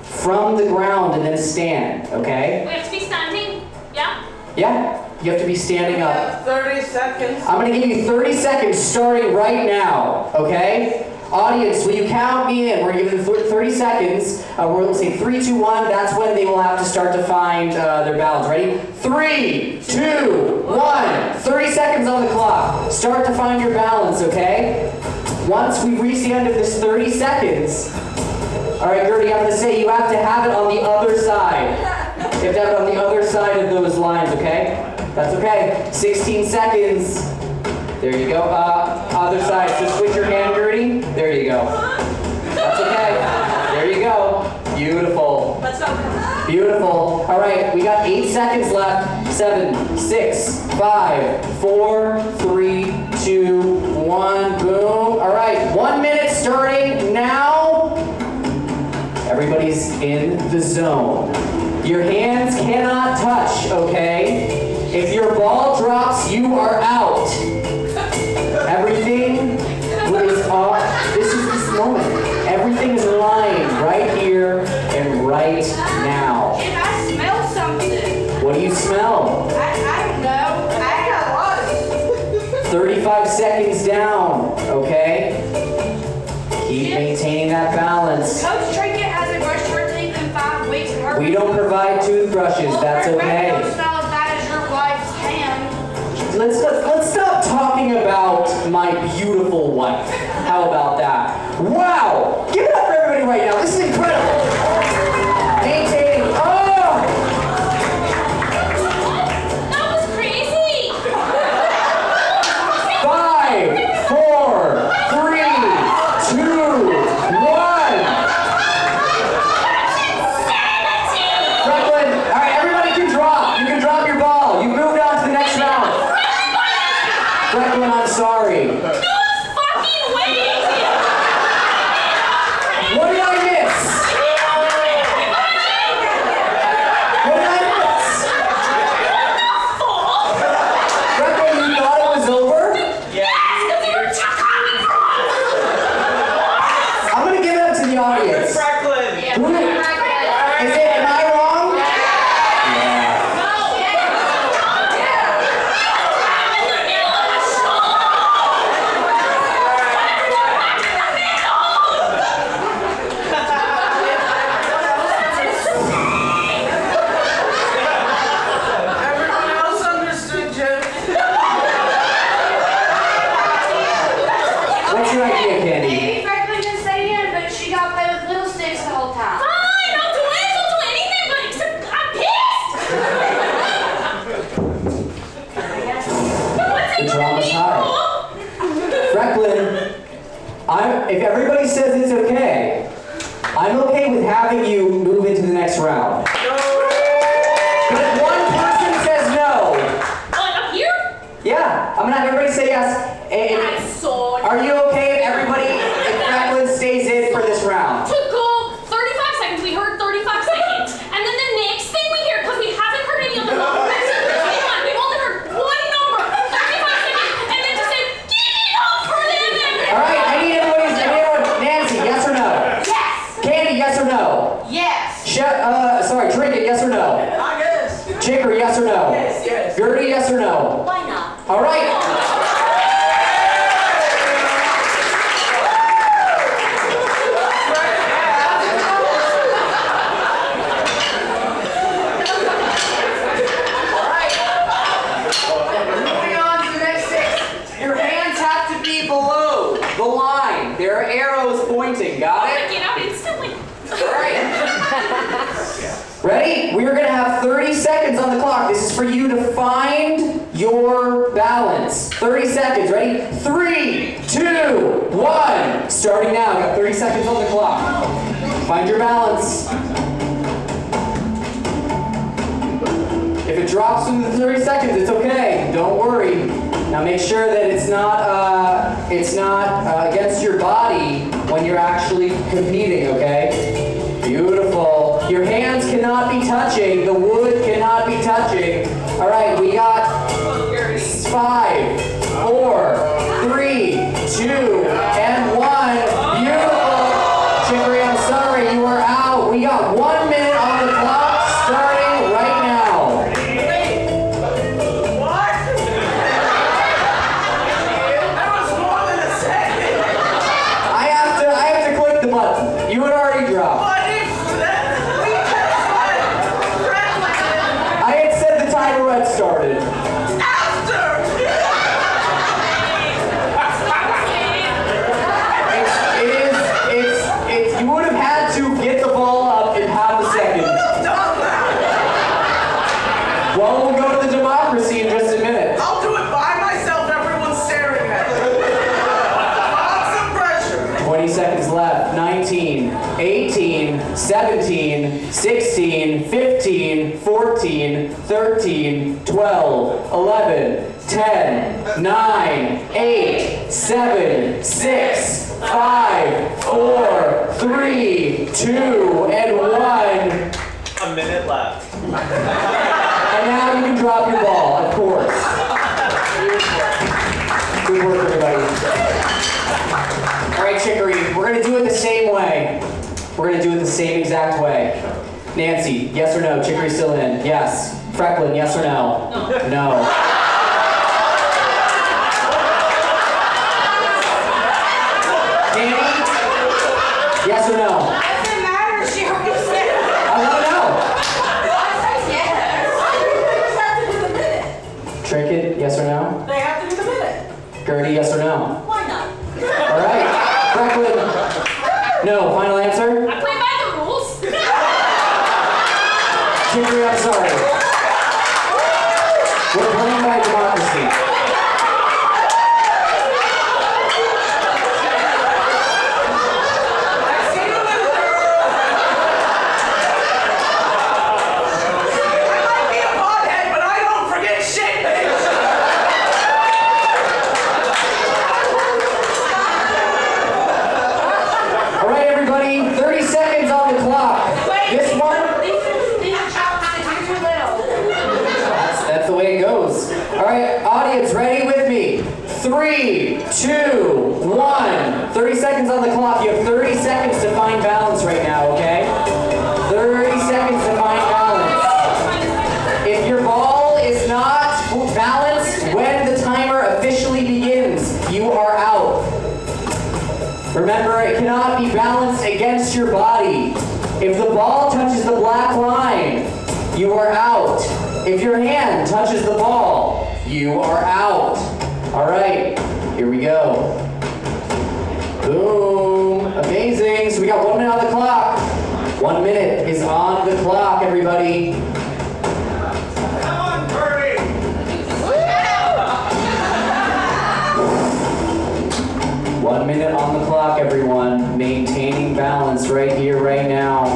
from the ground and then stand, okay? We have to be standing. Yeah? Yeah, you have to be standing You up. have 30 seconds. I'm gonna give you 30 seconds starting right now, okay? Audience, will you count me in? We're giving 30 seconds. We'll say 3, 2, 1. That's when they will have to start to find their balance. Ready? 3, 2, 1. 30 seconds on the clock. Start to find your balance, okay? Once we reach the end of this 30 seconds, all right, Gertie, I'm going to say you have to have it on the other side. You have to have it on the other side of those lines, okay? That's okay. 16 seconds. There you go. Other side. So switch your hand, Gertie. There you go. That's okay. There you go. Beautiful. Let's go. Beautiful. All right, we got 8 seconds left. 7, 6, 5, 4, 3, 2, 1. Boom. All right, 1 minute starting now. Everybody's in the zone. Your hands cannot touch, okay? If your ball drops, you are out. Everything is off. This is this moment. Everything is lying right here and right now. If I smell something. What do you smell? I don't know. I got lost. 35 seconds down, okay? Keep maintaining that balance. Coach Trinket hasn't brushed her teeth in 5 weeks. And her We don't provide toothbrushes, well, that's her breath okay. don't smell as bad as your wife's hand. Let's stop talking about my beautiful wife. How about that? Wow! Give it up for everybody right now. This is incredible. Maintaining. Oh! That was crazy. 5, 4, 3, 2, 1. Franklin, all right, everybody can drop. You can drop your ball. You moved on to the next round. Franklin, I'm sorry. No fucking way. What did I miss? What did I miss? Franklin, you thought it was over? Yes, because you were talking from. I'm gonna give it up to the audience. Who is it? Am I wrong? Everyone else understood, Jiff. What's your idea, Candy? Maybe Franklin didn't stay in, but she got played with little sticks the whole time. Fine, I'll do anything but except I'm pissed. What's The it gonna drama's be, high. Franklin, if everybody says it's okay, I'm okay with having you move into the next round. But if one person says no, Up here? yeah, I'm gonna have everybody say yes. And So are you okay if Franklin stays in for this round? to go 35 seconds. We heard 35 seconds. And then the next thing we hear, because we haven't heard any other numbers. Hang on, we've only heard one number. 35 seconds. And then just say, give it up for them. All right, I need everyone. Nancy, yes or no? Yes. Candy, yes or no? Yes. Trinket, yes or no? I guess. Chicker, yes or no? Yes, yes. Gertie, yes or no? Why not? All right. Moving on to the next 6. Your hands have to be below the line. There are arrows pointing. Got it? Get out instantly. All right. Ready? We're going to have 30 seconds on the clock. This is for you to find your balance. 30 seconds. Ready? 3, 2, 1. Starting now. You got 30 seconds on the clock. Find your balance. If it drops in the 30 seconds, it's okay. Don't worry. Now make sure that it's not against your body when you're actually competing, okay? Beautiful. Your hands cannot be touching. The wood cannot be touching. All right, we got 5, 4, 3, 2, and 1. Beautiful. Chicory, I'm sorry, you are out. We got 1 minute on the clock starting right now. What? That was more than a second. I have 17, 16, 15, 14, 13, 12, 11, 10, 9, 8, 7, 6, 5, 4, 3, 2, and 1. A minute left. And now you can drop your ball, of course. Good work, everybody. All right, Chicory, we're gonna do it the same way. We're gonna do it the same exact way. Nancy, yes or no? Chicory's still in. Yes. Frecklin, yes or no? No. No. Danny, yes or no? Doesn't matter, she already said it. I want to know. I said yes. They have to do the minute. Trinket, yes or no? They have to do the minute. Gertie, yes or no? Why not? All right. Frecklin, no. Final answer? I play by the rules. Chicory, I'm sorry. We're playing by democracy. All right, everybody. 30 seconds on the clock. This one. That's the way it goes. All right, audience, ready with me? 3, 2, 1. 30 seconds on the clock. You have 30 seconds to find balance right now, okay? 30 seconds to find balance. If your ball is not balanced when the timer officially begins, you are out. Remember, it cannot be balanced against your body. If the ball touches the black line, you are out. If your hand touches the ball, you are out. All right, here we go. Boom, amazing. So we got 1 minute on the clock. 1 minute is on the clock, everybody. Come on, Birdie! 1 minute on the clock, everyone. Maintaining balance right here, right now.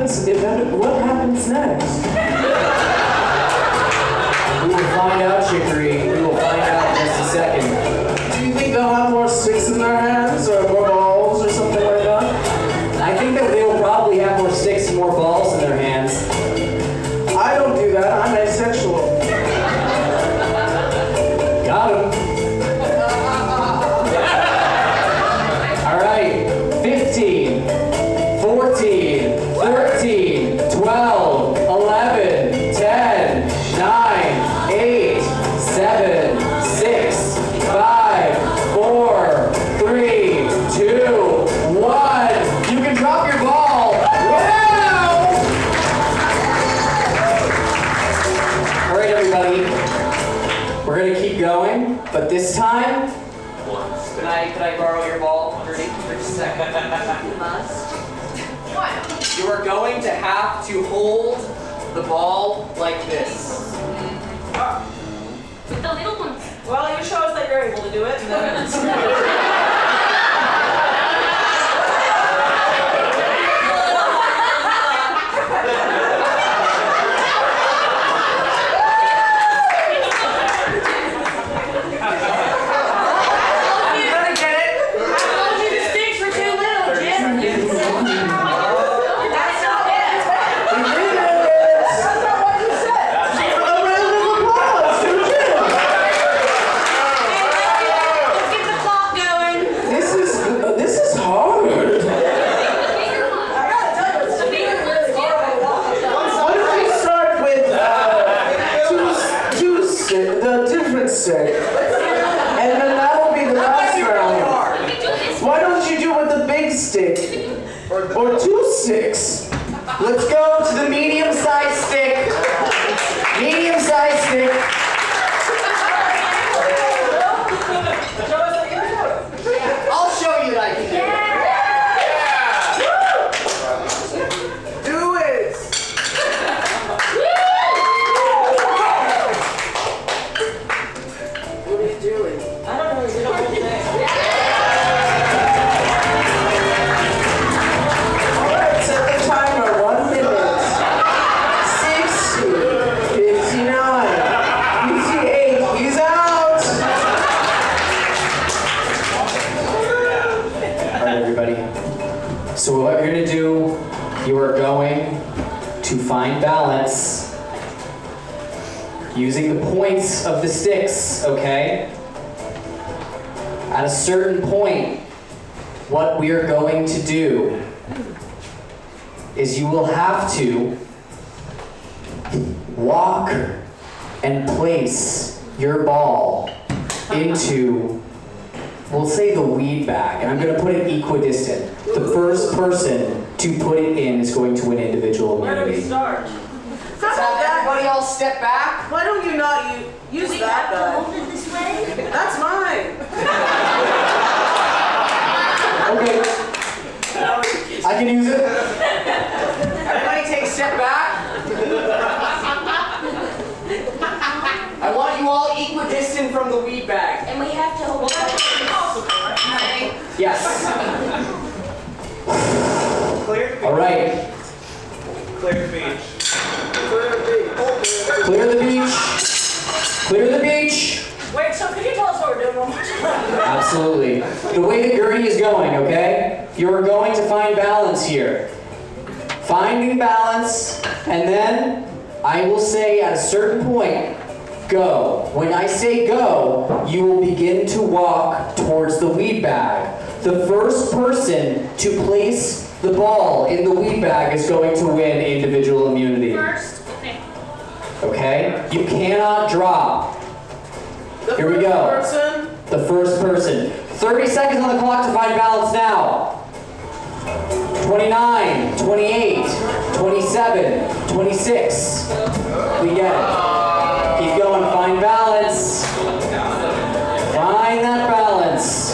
What happens next? We will find out, Chicory. We will find out in just a second. Do you think they'll have more sticks in their hands or more balls or something like that? I think that they will probably have more sticks and more balls in their hands. I don't do that. I'm asexual. Got him. All right. 15, 14, 13, 12, 11, 10, 9, 8, 7, 6, 5, 4, 3, 2, 1. You can drop your ball. Wow! All right, everybody. We're gonna keep going, but this time, can I borrow your ball, Gertie, for just a second? You must. What? You are going to have to hold the ball like this. With the little ones. Well, you show us that you're able to do it. And then or 2 sticks. Let's go to the medium-sized stick. Medium-sized stick. I'll show you that I can do it. Do it. what are you doing? I don't know. You don't know. So what you're gonna do, you are going to find balance using the points of the sticks, okay? At a certain point, what we are going to do is you will have to walk and place your ball into, we'll say, the weed bag, and I'm going to put it equidistant. The first person to put it in is going to win individual Where do we immunity. start? So everybody all step back. Why don't you not use that guy? Hold it this way? That's mine. Okay, I can use it. Everybody take a step back. I want you all equidistant from the weed bag. And we have to hold it. Yes. Clear. All right. Clear beach. Clear the beach. Clear the beach. Wait, so could you tell us what we're doing one more time? Absolutely. The way that Gurney is going, okay? You're going to find balance here. Finding balance, and then I will say at a certain point, go. When I say go, you will begin to walk towards the weed bag. The first person to place the ball in the weed bag is going to win individual immunity. First thing. Okay? You cannot drop. Here we go. Person. The first person. 30 seconds on the clock to find balance now. 29, 28, 27, 26. We get it. Keep going. Find balance. Find that balance.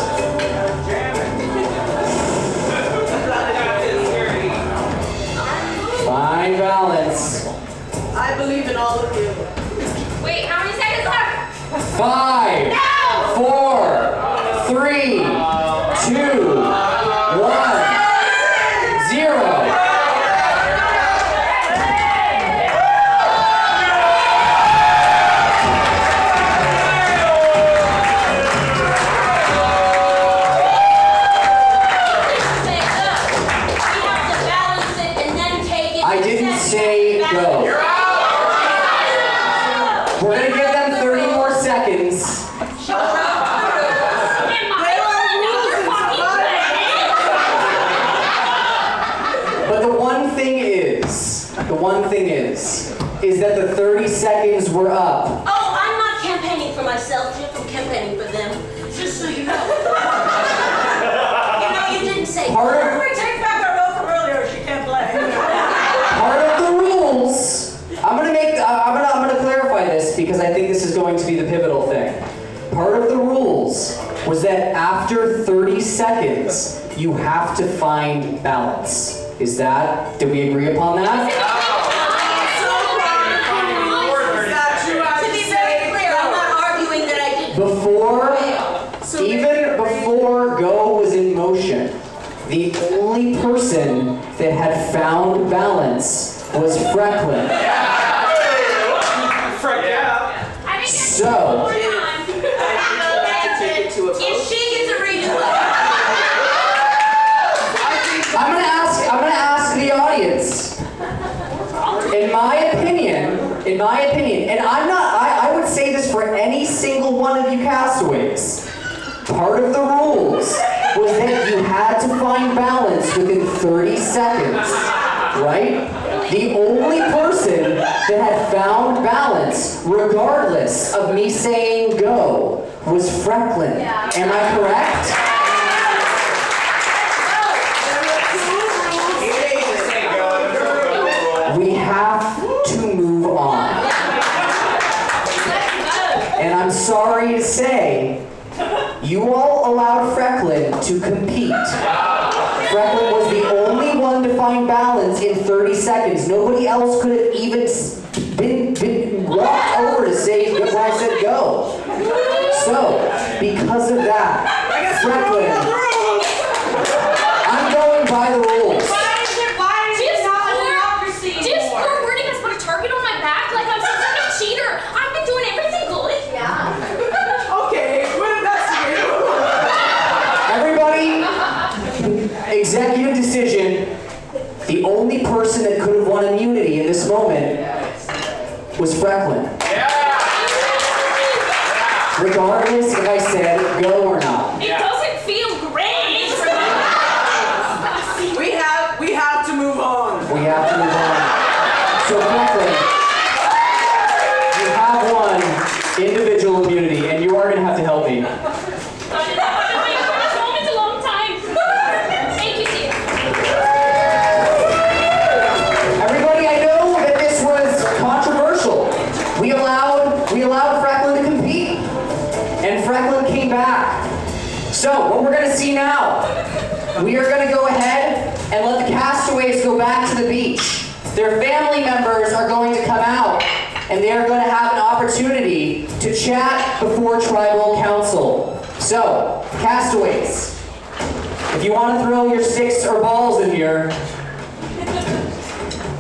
Find balance. I believe in all of you. Wait, how many seconds left? 5, 4, 3, 2, 1, 0. I didn't say go. We're gonna give them 30 more seconds. But the one thing is that the 30 seconds were up. Oh, I'm not campaigning for myself, Jiff. I'm campaigning for them. Just so you know. You didn't say. If we take back our vote from earlier, she can't play. Part of the rules. I'm gonna clarify this because I think this is going to be the pivotal thing. Part of the rules was that after 30 seconds, you have to find balance. Did we agree upon that? To be very clear, I'm not arguing that I didn't. Even before go was in motion, the only person that had found balance was Frecklin. So, If she gets a replay. I'm gonna ask the audience. In my opinion, and I would say this for any single one of you castaways. Part of the rules was that you had to find balance within 30 seconds, right? The only person that had found balance, regardless of me saying go, was Frecklin. Am I correct? We have to move on. And I'm sorry to say, you all allowed Frecklin to compete. Frecklin was the only one to find balance in 30 seconds. Nobody else could have even been walked over to say when I said go. So, because of that, Frecklin, I'm going by the rules. Cheater! I've been doing everything good. Okay, we're investigating. Everybody, executive decision, the only person that could have won immunity in this moment was Franklin. Regardless if I said go or not. It doesn't feel great. We have to move on. We have to move on. So Franklin, you have won individual immunity, and you are going to have to help me. I've been waiting for this moment a long time. Thank you, Steve. Everybody, I know that this was controversial. We allowed Franklin to compete, and Franklin came back. So what we're going to see now, we are going to go ahead and let the castaways go back to the beach. Their family members are going to come out, and they are going to have an opportunity to chat before tribal council. So, castaways, if you want to throw your sticks or balls in here,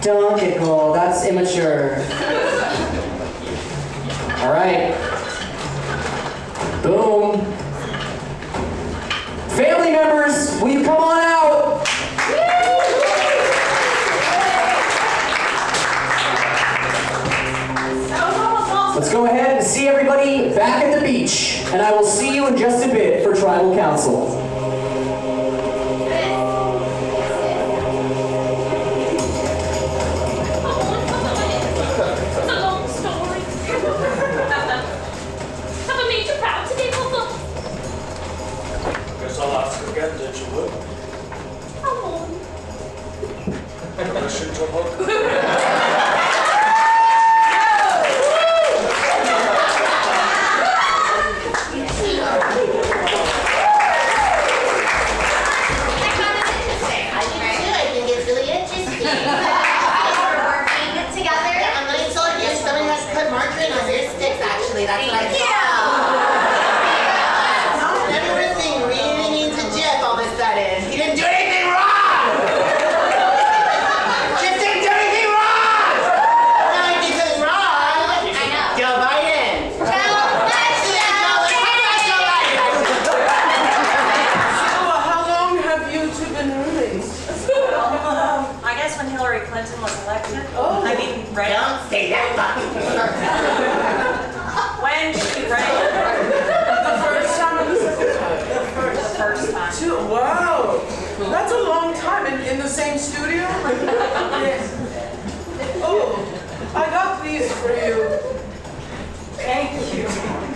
don't get cool, that's immature. All right. Boom. Family members, will you come on out? Let's go ahead and see everybody back at the beach, and I will see you in just a bit for tribal council. It's a long story. Have I made you proud today, Papa? Guess I'll ask again, did you look? Come on. Permission to look? That's what I thought. Everything really means a Jiff all of a sudden. He didn't do anything wrong! Jiff didn't do anything wrong! No, he did something wrong. I know. Joe Biden. Joe So, how long have you two been roommates? I guess when Hillary Clinton was elected. Oh. I mean, right? Don't say that fucking word. When she ran. The first time or the second time? The first time. Wow, that's a long time. In the same studio? Yes. Oh, I got these for you. Thank you.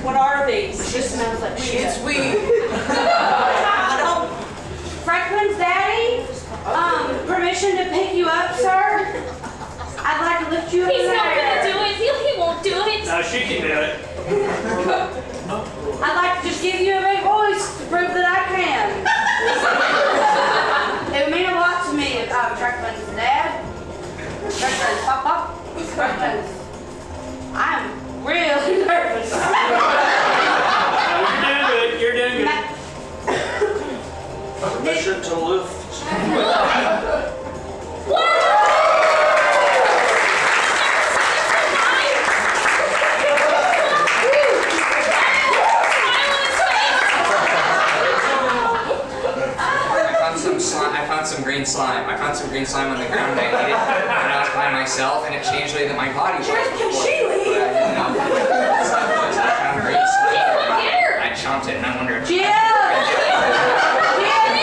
What are these? She smells like shit. It's weed. Franklin's daddy, permission to pick you up, sir? I'd like to lift you up. He's not gonna do it. He won't do it. No, she can do it. I'd like to just give you a big voice to prove that I can. It would mean a lot to me if Franklin's dad, Franklin's papa, Franklin's. I'm really nervous. You're doing good. Permission to lift. Slime. I found some green slime on the ground. I ate it when I was by myself, and it changed the way that my body worked. Can she leave? I found green slime. I chomped it, and I wonder if Jill! Jill,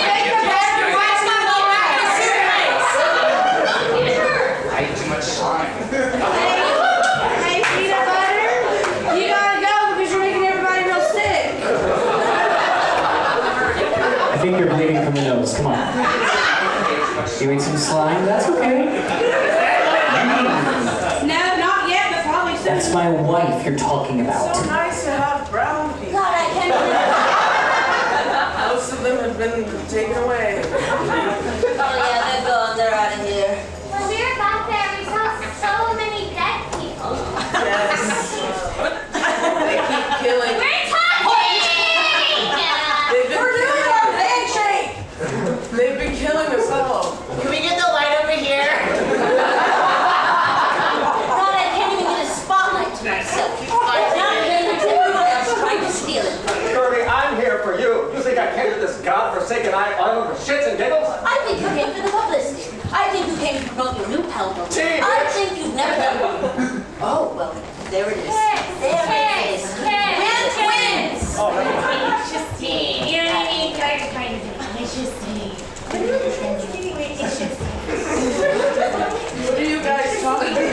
take your bed and watch my I ate too much slime. Hey, peanut butter, you gotta go because you're making everybody real sick. I think you're bleeding from the nose. Come on. You ate some slime? That's okay. No, not yet, but probably soon. That's my wife you're talking about. So nice to have brown people. God, I can't believe Most of them have been taken away. Oh yeah, they're gone. They're out of here. When we were back there, we saw so many dead people. Yes. They keep killing. We're talking! We're doing our handshake. They've been killing us all. Can we get the light over here? God, I can't even get a spotlight to myself. I'm not paying attention. Everyone else trying to steal it. Shirley, I'm here for you. You think I came to this godforsaken island for shits and giggles? I think help him. Tea, I think you've never done. Oh, well, there it is. There it is. Wins. Oh, It's just tea. You know what I mean? Gotta kind of it's just tea. It's just What are you guys talking about?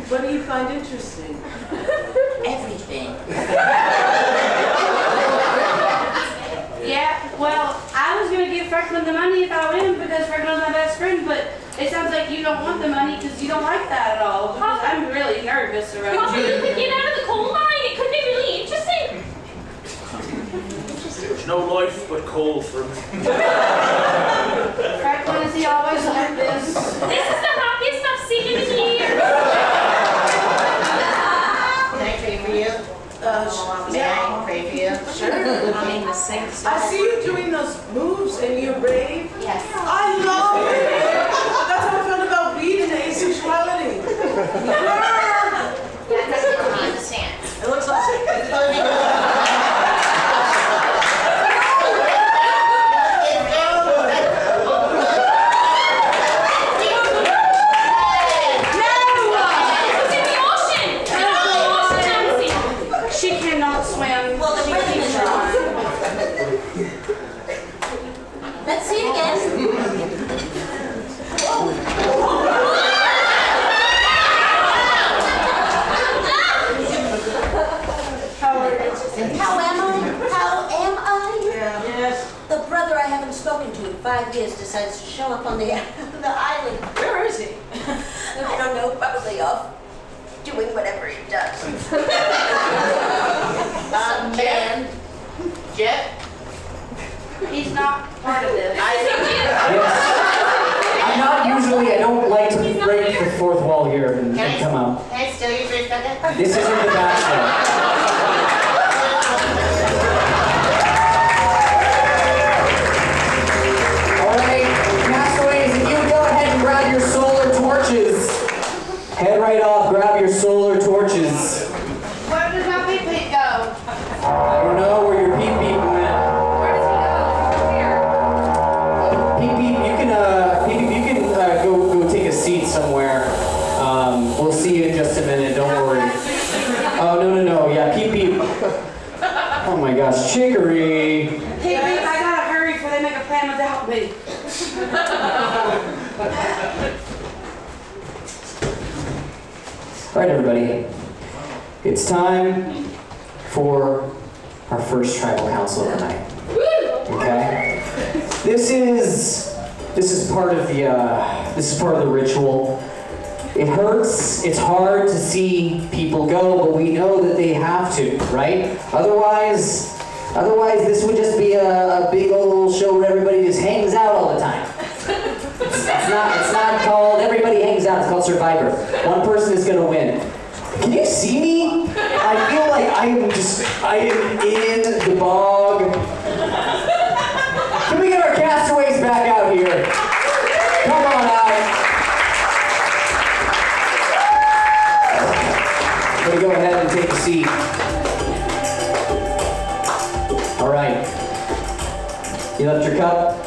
What do you find interesting? Everything. Yeah, well, I was gonna give Franklin the money if I win because Franklin's my best friend, but it sounds like you don't want the money because you don't like that at all. Because I'm really nervous around Papa, you. you could get out of the coal mine. It could be really interesting. there's no life but coal for me. Franklin, is he always like this? This is the happiest I've seen him in years. Can I pray for you? Yeah. Can I pray for you? Sure. I mean, the same I see you doing those moves and you're brave. Yes. I love it. That's how I felt about weed and asexuality. That doesn't understand. It looks like It's in the ocean. It's in the ocean, Nancy. She cannot swim. Well, the She rhythm keeps is trying. Let's see it again. how are you? How am I? How am I? Yes. The brother I haven't spoken to in 5 years decides to show up on the island. Where is he? I don't know, probably off doing whatever he does. Man. Jeff? He's not part of this. I'm not usually, I don't like to break the fourth wall here and come out. Can I steal you for a second? This isn't the Bachelor. Alright, castaways, if you go ahead and grab your solar torches. Head right off, grab your solar torches. Where does my pee-pee go? I don't know where your pee-pee went. Where does he go? Pee-pee, you can go take a seat somewhere. We'll see you in just a minute, don't worry. Oh, no, yeah, pee-pee. Oh my gosh, Chicory. Hey, babe, I gotta hurry before they make a plan without me. All right, everybody. It's time for our first tribal council of the night. Okay. This is part of the ritual. It hurts. It's hard to see people go, but we know that they have to, right? Otherwise, this would just be a big old show where everybody just hangs out all the time. It's not called everybody hangs out. It's called Survivor. One person is gonna win. Can you see me? I feel like I am in the bog. Can we get our castaways back out here? Come on out. Let me go ahead and take a seat. All right. You left your cup?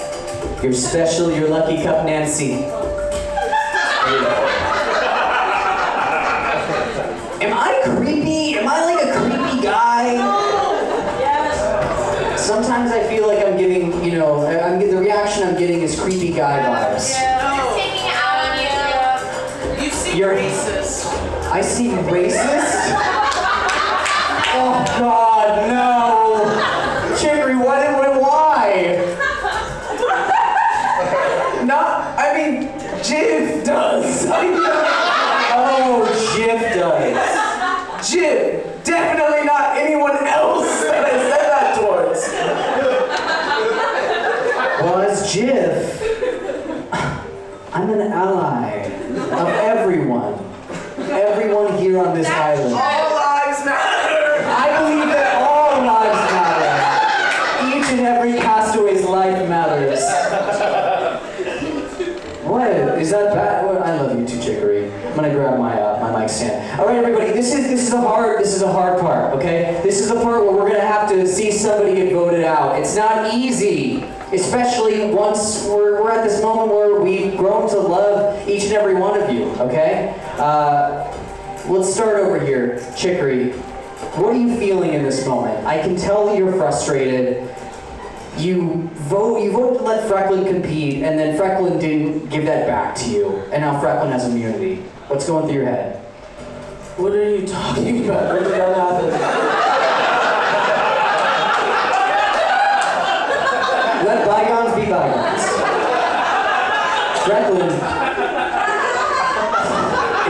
Your special, your lucky cup, Nancy. Am I creepy? Am I like a creepy guy? Yes. Sometimes I feel like I'm getting, the reaction I'm getting is creepy guy vibes. Taking it out on you. You seem You're- racist. I seem racist? Oh God, no! Chicory, why? Jiff does! Oh, Jiff does. Jiff, definitely not anyone else that I said that towards. Well, as Jiff, I'm an ally of everyone. Everyone here on this island. All lives matter. I believe that all lives matter. Each and every castaway's life matters. What? Is that bad? Well, I love you too, Chicory. I'm gonna grab my mic stand. All right, everybody. This is a hard part. Okay. This is the part where we're gonna have to see somebody get voted out. It's not easy, especially once we're at this moment where we've grown to love each and every one of you. Okay. Let's start over here, Chicory. What are you feeling in this moment? I can tell that you're frustrated. You voted to let Frecklin compete, and then Frecklin didn't give that back to you, and now Frecklin has immunity. What's going through your head? What are you talking about? When did that happen? Let bygones be bygones. Frecklin,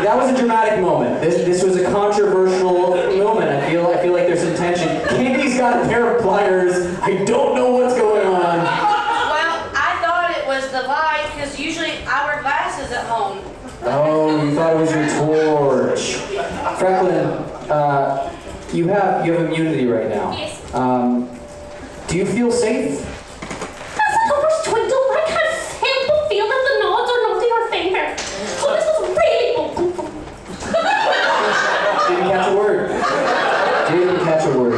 that was a dramatic moment. This was a controversial moment. I feel like there's some tension. Candy's got a pair of pliers. I don't know what's going on. Well, I thought it was the light because usually I wear glasses at home. Oh, you thought it was your torch. Frecklin, you have immunity right now. Yes. Do you feel safe? As the numbers dwindle, I can't help but feel that the nods are not in our favor. So this was really uncomfortable. Didn't catch a word. Didn't catch a word.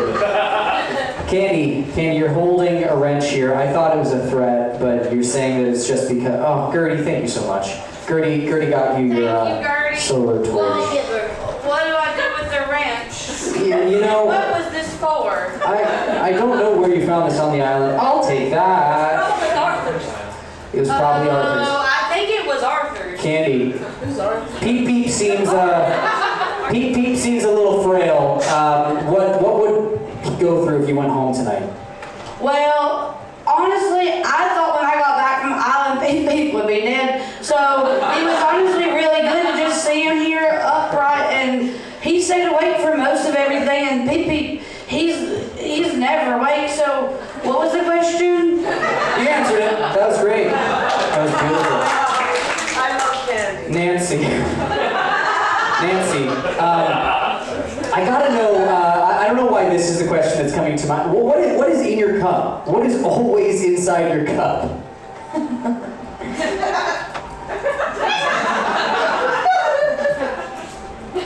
Candy, you're holding a wrench here. I thought it was a threat, but you're saying that it's just because. Oh, Gertie, thank you so much. Gertie got you your solar torch. What do I do with the wrench? You know. What was this for? I don't know where you found this on the island. I'll take that. Probably Arthur's. It was probably Arthur's. I think it was Arthur's. Candy. Peep seems a little frail. What would he go through if you went home tonight? Well, honestly, I thought when I got back from the island, Peep would be dead. So it was honestly really good to just see him here upright, and he stayed awake for most of everything. And Peep, he's never awake. So what was the question? You answered it. That was great. That was beautiful. I love candy. Nancy, I gotta know, I don't know why this is the question that's coming to mind. What is in your cup? What is always inside your cup?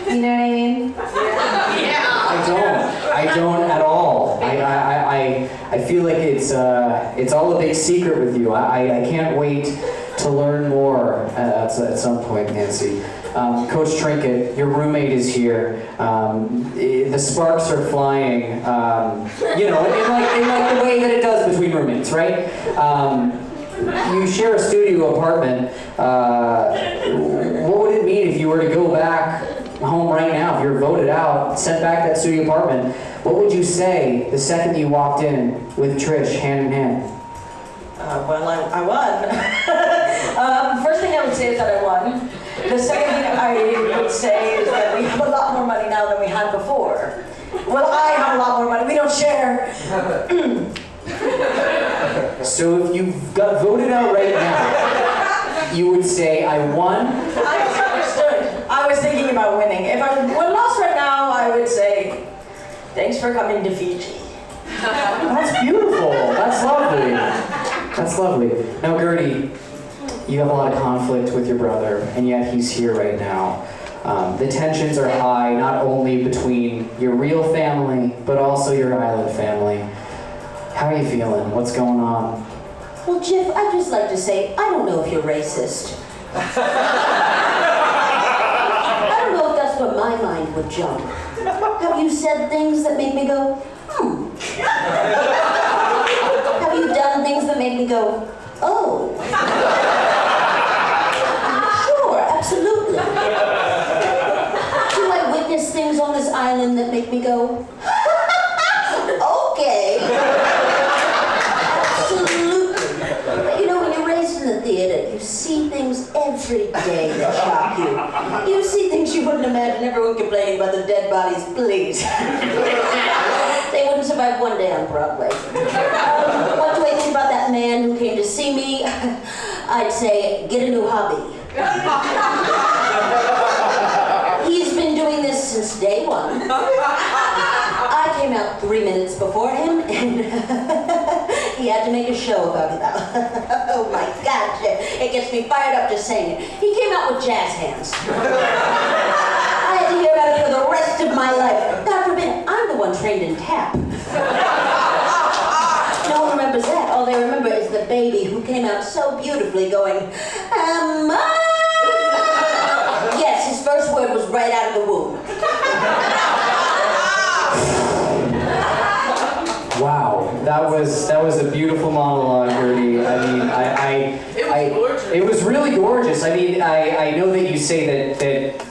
You know what I mean? I don't at all. I feel like it's all a big secret with you. I can't wait to learn more at some point, Nancy. Coach Trinket, your roommate is here. The sparks are flying. In like the way that it does between roommates, right? You share a studio apartment. What would it mean if you were to go back home right now? If you're voted out, sent back to that studio apartment, what would you say the second you walked in with Trish hand in hand? Well, I won. First thing I would say is that I won. The second thing I would say is that we have a lot more money now than we had before. Well, I have a lot more money. We don't share. So if you got voted out right now, you would say, I won? I misunderstood. I was thinking about winning. If I lost right now, I would say, thanks for coming to Fiji. That's beautiful. That's lovely. That's lovely. Now, Gertie, you have a lot of conflict with your brother, and yet he's here right now. The tensions are high, not only between your real family, but also your island family. How are you feeling? What's going on? Well, Jiff, I'd just like to say, I don't know if you're racist. I don't know if that's where my mind would jump. Have you said things that make me go, Have you done things that make me go, oh? Sure, absolutely. Do I witness things on this island that make me go, okay? Absolutely. But you know, when you're raised in the theater, you see things every day that shock you. You see things you wouldn't imagine everyone complaining about the dead bodies, please. They wouldn't survive one day on Broadway. What do I think about that man who came to see me? I'd say, get a new hobby. He's been doing this since day one. I came out 3 minutes before him, and he had to make a show about it. Oh my God, it gets me fired up just saying it. He came out with jazz hands. I had trained in tap. No one remembers that. All they remember is the baby who came out so beautifully going, Amma! Yes, his first word was right out of the womb. Wow, that was a beautiful monologue, Gertie. I mean, it was really gorgeous. I mean, I know that you say that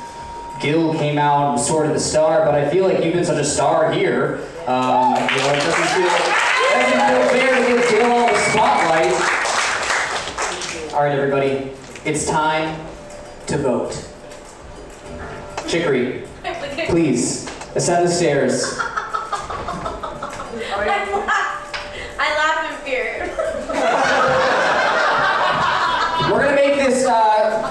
Gil came out sort of the star, but I feel like you've been such a star here. You know, it doesn't feel fair to give Gil all the spotlight. All right, everybody, it's time to vote. Chicory, please ascend the stairs. I laugh in fear. We're gonna make this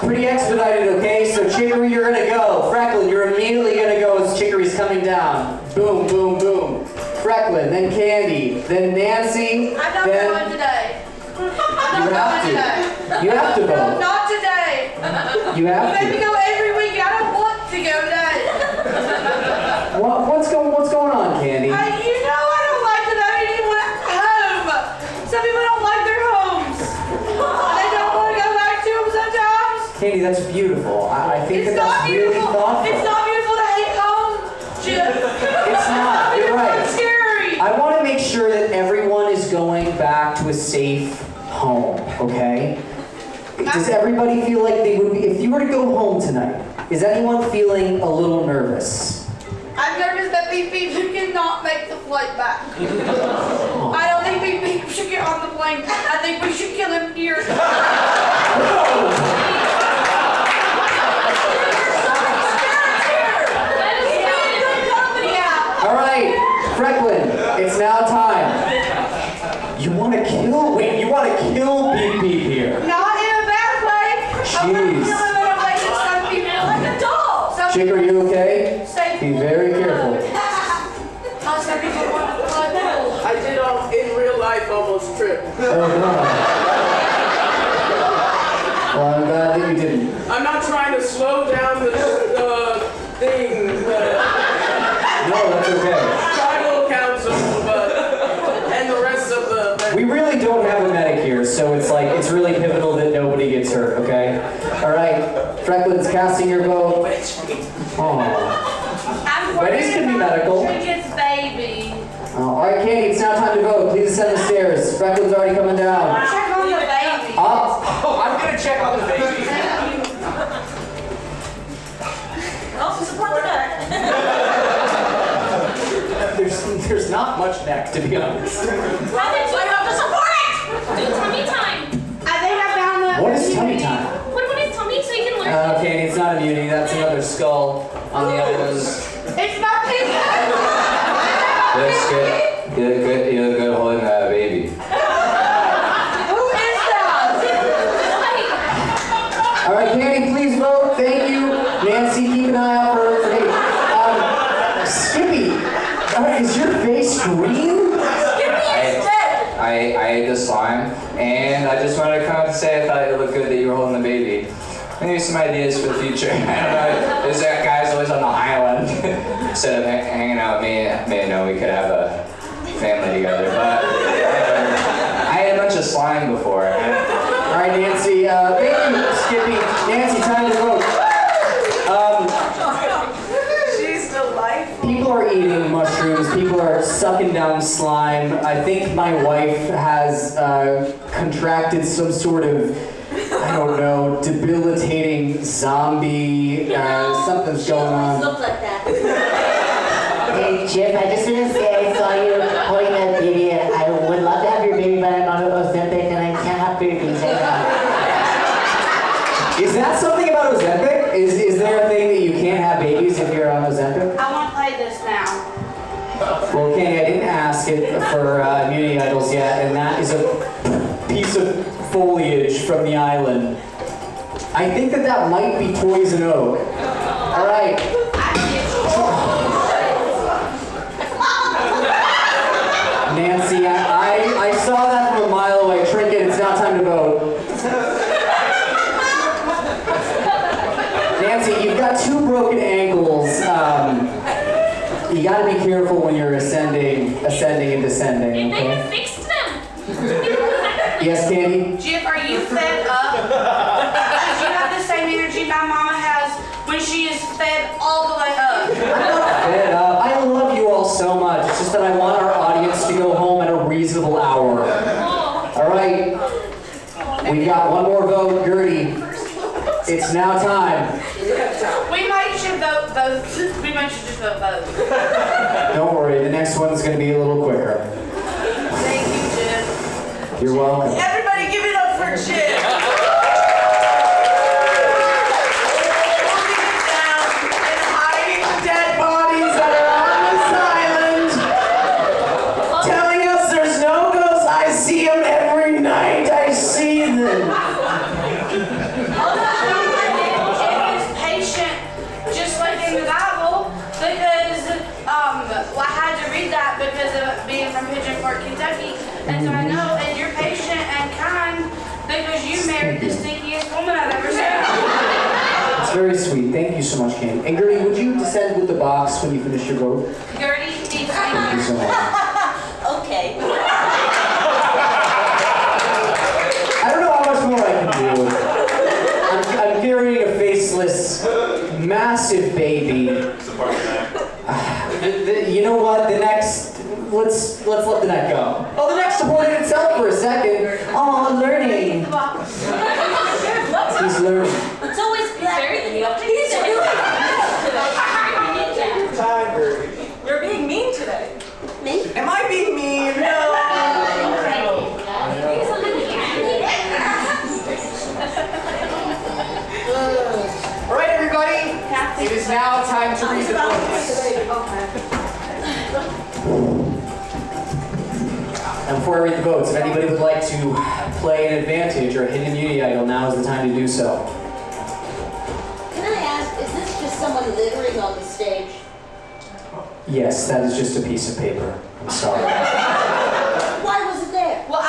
pretty expedited, okay? So Chicory, you're gonna go. Frecklin, you're immediately gonna go as Chicory's coming down. Boom, boom, boom. Frecklin, then Candy, then Nancy, I'm not then... going today. You have to. You have to No, vote. not today. You have You make me to. go every week. I don't want to go today. What's going on, Candy? You know I don't like to know anyone at home. Some people don't like their homes. They don't want to go back to them sometimes. Candy, that's beautiful. I think It's that's not really beautiful. thoughtful. It's not beautiful to hate home, Jiff. It's not. You're right. It's scary. I want to make sure that everyone is going back to a safe home, okay? Does everybody feel like they would be, if you were to go home tonight, is anyone feeling a little nervous? I'm nervous that beep beep cannot make the flight back. I don't think beep beep should get on the plane. I think we should kill him here. All right, Frecklin, it's now time. You want to kill? Wait, you want to kill Beep Beep here? Not in a bad way. I'm gonna Jeez. kill him in a way that some people like a doll. Some Chick, are you okay? Say- Be very careful. Some people want to fly people. I did in real life almost trip. Oh, no. Well, I'm glad that you didn't. I'm not trying to slow down the thing, No, that's okay. tribal council, and the rest of the... We really don't have a medic here, so it's really pivotal that nobody gets hurt, okay? All right, Frecklin's casting your vote. Oh. I'm Weddings can be medical. Trinkett's baby. All right, Candy, it's now time to vote. Please ascend the stairs. Frecklin's already coming down. Check on the baby. Up. Oh, I'm gonna check on the baby. Oh, support the neck. There's not much neck, to be honest. I think we have to support it! Do tummy time. I think I found the. What is tummy time? What is tummy so you can learn? Candy, it's not immunity. That's another skull on the island. It's my pig. That's good. You look good holding that baby. Who is that? All right, Candy, please vote. Thank you. Nancy, keep an eye out for hey, Skippy. All right, is your face green? I ate the slime, and I just wanted to come up and say I thought it looked good that you were holding the baby. Maybe some ideas for the future. I don't know. There's that guy's always on the island. Instead of hanging out with me, I may know we could have a family together. But I had a bunch of slime before. All right, Nancy. Thank you, Skippy. Nancy, time to vote. She's delightful. People are eating mushrooms. People are sucking down slime. I think my wife has contracted some sort of, I don't know, debilitating zombie. Something's going on. Look like that. Hey, Jiff, I just didn't say I saw you holding that baby. I would love to have your baby, but I'm on Ozempic and I can't have babies. Is that something about Ozempic? Is there a thing that you can't have babies if you're on Ozempic? I want to play this now. Well, Kenny, I didn't ask it for immunity idols yet, and that is a piece of foliage from the island. I think that might be poison oak. All right. Nancy, I saw that from a mile away. Trinket, it's now time to vote. Nancy, you've got two broken ankles. You gotta be careful when you're ascending and descending, They okay? have fixed them. Yes, Candy? Jiff, are you fed up? Because you have the same energy my mama has when she is fed all the way up. Fed up. I love you all so much. It's just that I want our audience to go home at a reasonable hour. All right. We've got one more vote, Gertie. It's now time. We might should vote both. We might should just vote both. Don't worry, the next one's gonna be a little quicker. Thank you, Jiff. You're welcome. Everybody give it up for Jiff. Hiding the dead bodies that are on this island. Telling us there's no ghosts. I see them every night. I see them. Just like in the Bible, because I had to read that because of being from Pigeon Fork, Kentucky, and so I know, and you're patient and kind because you married the stinkiest woman I've ever seen. It's very sweet. Thank you so much, Candy. And Gertie, would you descend with the box when you finish your vote? Gertie, thank Thank you so much. Okay. I don't know how much more I can do. I'm carrying a faceless, massive baby. You know what? The next, let's let the neck go. Oh, the neck supported itself for a second. Oh, learning. He's learning. It's always black. He's Time, Gertie. You're being mean today. Me? Am I being mean? No. All right, everybody. It is now time to read the books. And before I read the votes, if anybody would like to play an advantage or a hidden immunity idol, now is the time to do so. Can I ask, is this just someone littering on the stage? Yes, that is just a piece of paper. I'm sorry. Why was it there? Well, I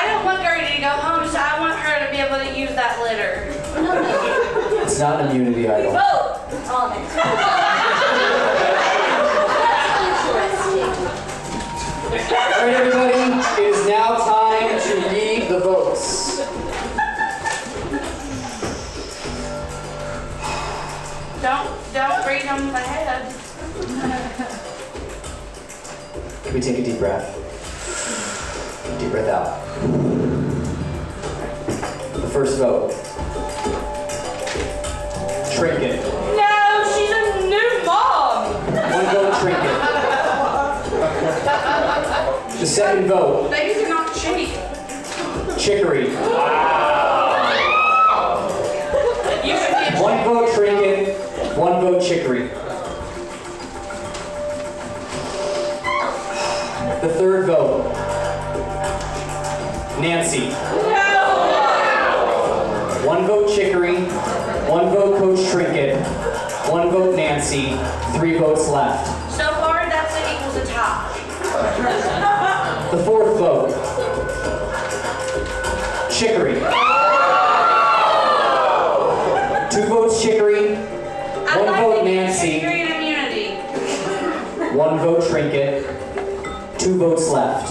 don't want Gertie to go home, so I want her to be able to use that litter. No. It's not an immunity idol. Vote on it. All right, everybody, it is now time to read the votes. Don't read them ahead. Can we take a deep breath? Deep breath out. The first vote. Trinket. No, she's a new mom. One vote, Trinket. The second vote. Babies are not cheap. Chicory. You should be One vote, Trinket. One vote, Chicory. The third vote. Nancy. No. One vote, Chicory. One vote, Coach Trinket. One vote, Nancy. 3 votes left. So far, that's equals a tie. The fourth vote. Chicory. 2 votes, Chicory. 1 vote, Nancy. Green immunity. 1 vote, Trinket. 2 votes left.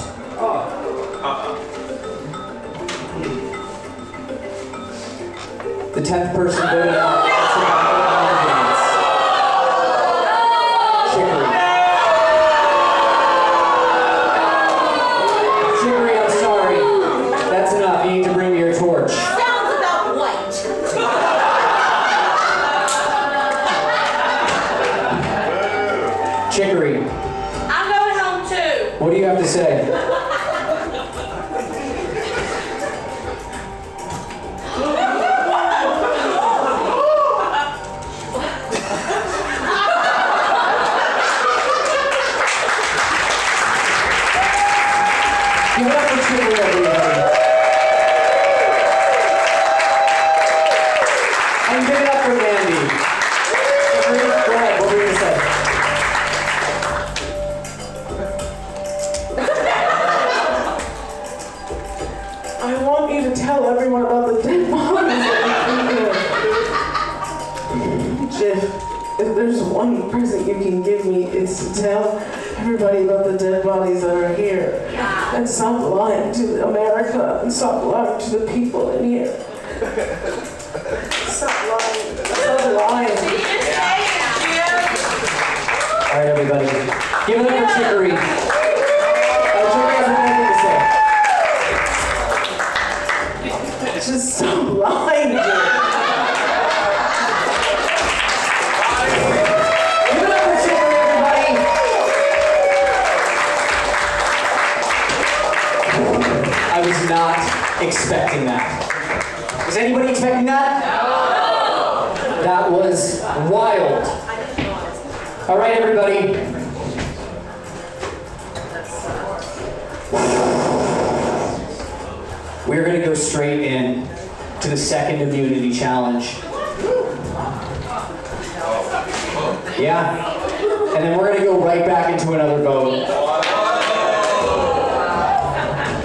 The 10th person voted out. Chicory. Chicory, I'm sorry. That's enough. You need to bring me your torch. Sounds about white. Chicory, I'm going home too. what do you have to say? Give it up for Chicory, everybody. And give it up for Mandy. Chicory, go ahead, what were you going to say? there's one present you can give me, it's to tell everybody about the dead bodies that are here. And stop lying to America and stop lying to the people in here. Stop lying. Stop lying. All right, everybody. Give it up for Chicory. Chicory has anything to say. Just stop lying. Give it up for Chicory, everybody. I was not expecting that. Was anybody expecting that? No. That was wild. All right, everybody. We're going to go straight in to the second immunity challenge. Yeah. And then we're going to go right back into another vote.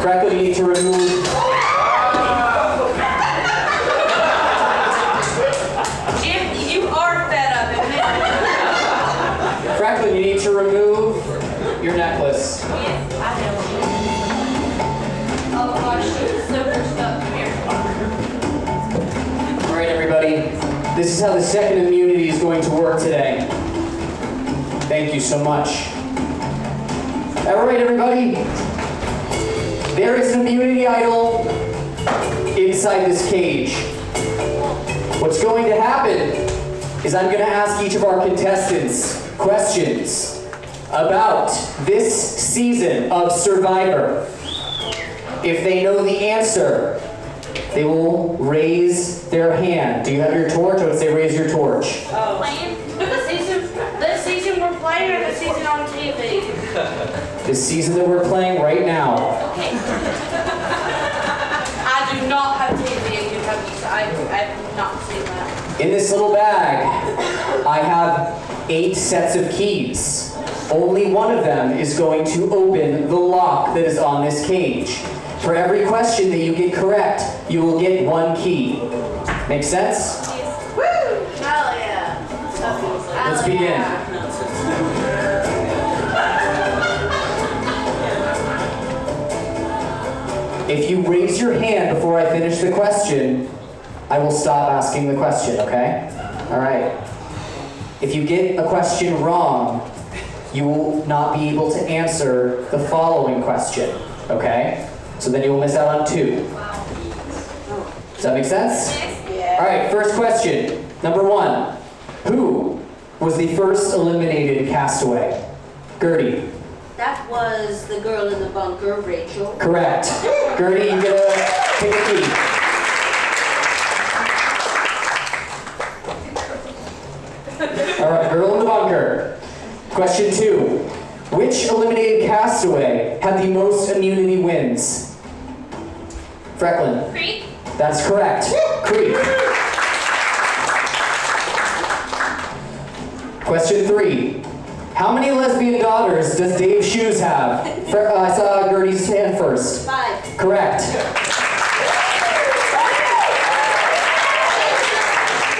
Correctly, you need to remove. Jim, you are fed up, isn't it? Franklin, you need to remove your necklace. Yes, I know. Oh gosh, she's so pushed up. Come here. All right, everybody. This is how the second immunity is going to work today. Thank you so much. All right, everybody. There is an immunity idol inside this cage. What's going to happen is I'm going to ask each of our contestants questions about this season of Survivor. If they know the answer, they will raise their hand. Do you have your torch? I would say raise your torch. Oh. The season we're playing or the season on TV? The season that we're playing right now. Okay. I do not have TV and you have I have not seen that. In this little bag, I have 8 sets of keys. Only one of them is going to open the lock that is on this cage. For every question that you get correct, you will get 1 key. Make sense? Woo! Hell yeah. Let's begin. If you raise your hand before I finish the question, I will stop asking the question, okay? All right. If you get a question wrong, you will not be able to answer the following question, okay? So then you will miss out on 2. Does that make sense? Yeah. All right, first question. Number 1. Who was the first eliminated castaway? Gertie. That was the girl in the bunker, Rachel. Correct. Gertie, you get a pick a key. All right, girl in the bunker. Question 2. Which eliminated castaway had the most immunity wins? Frecklin. Creek? That's correct. Creek. Question 3. How many lesbian daughters does Dave Shoes have? I saw Gertie's hand first. 5. Correct.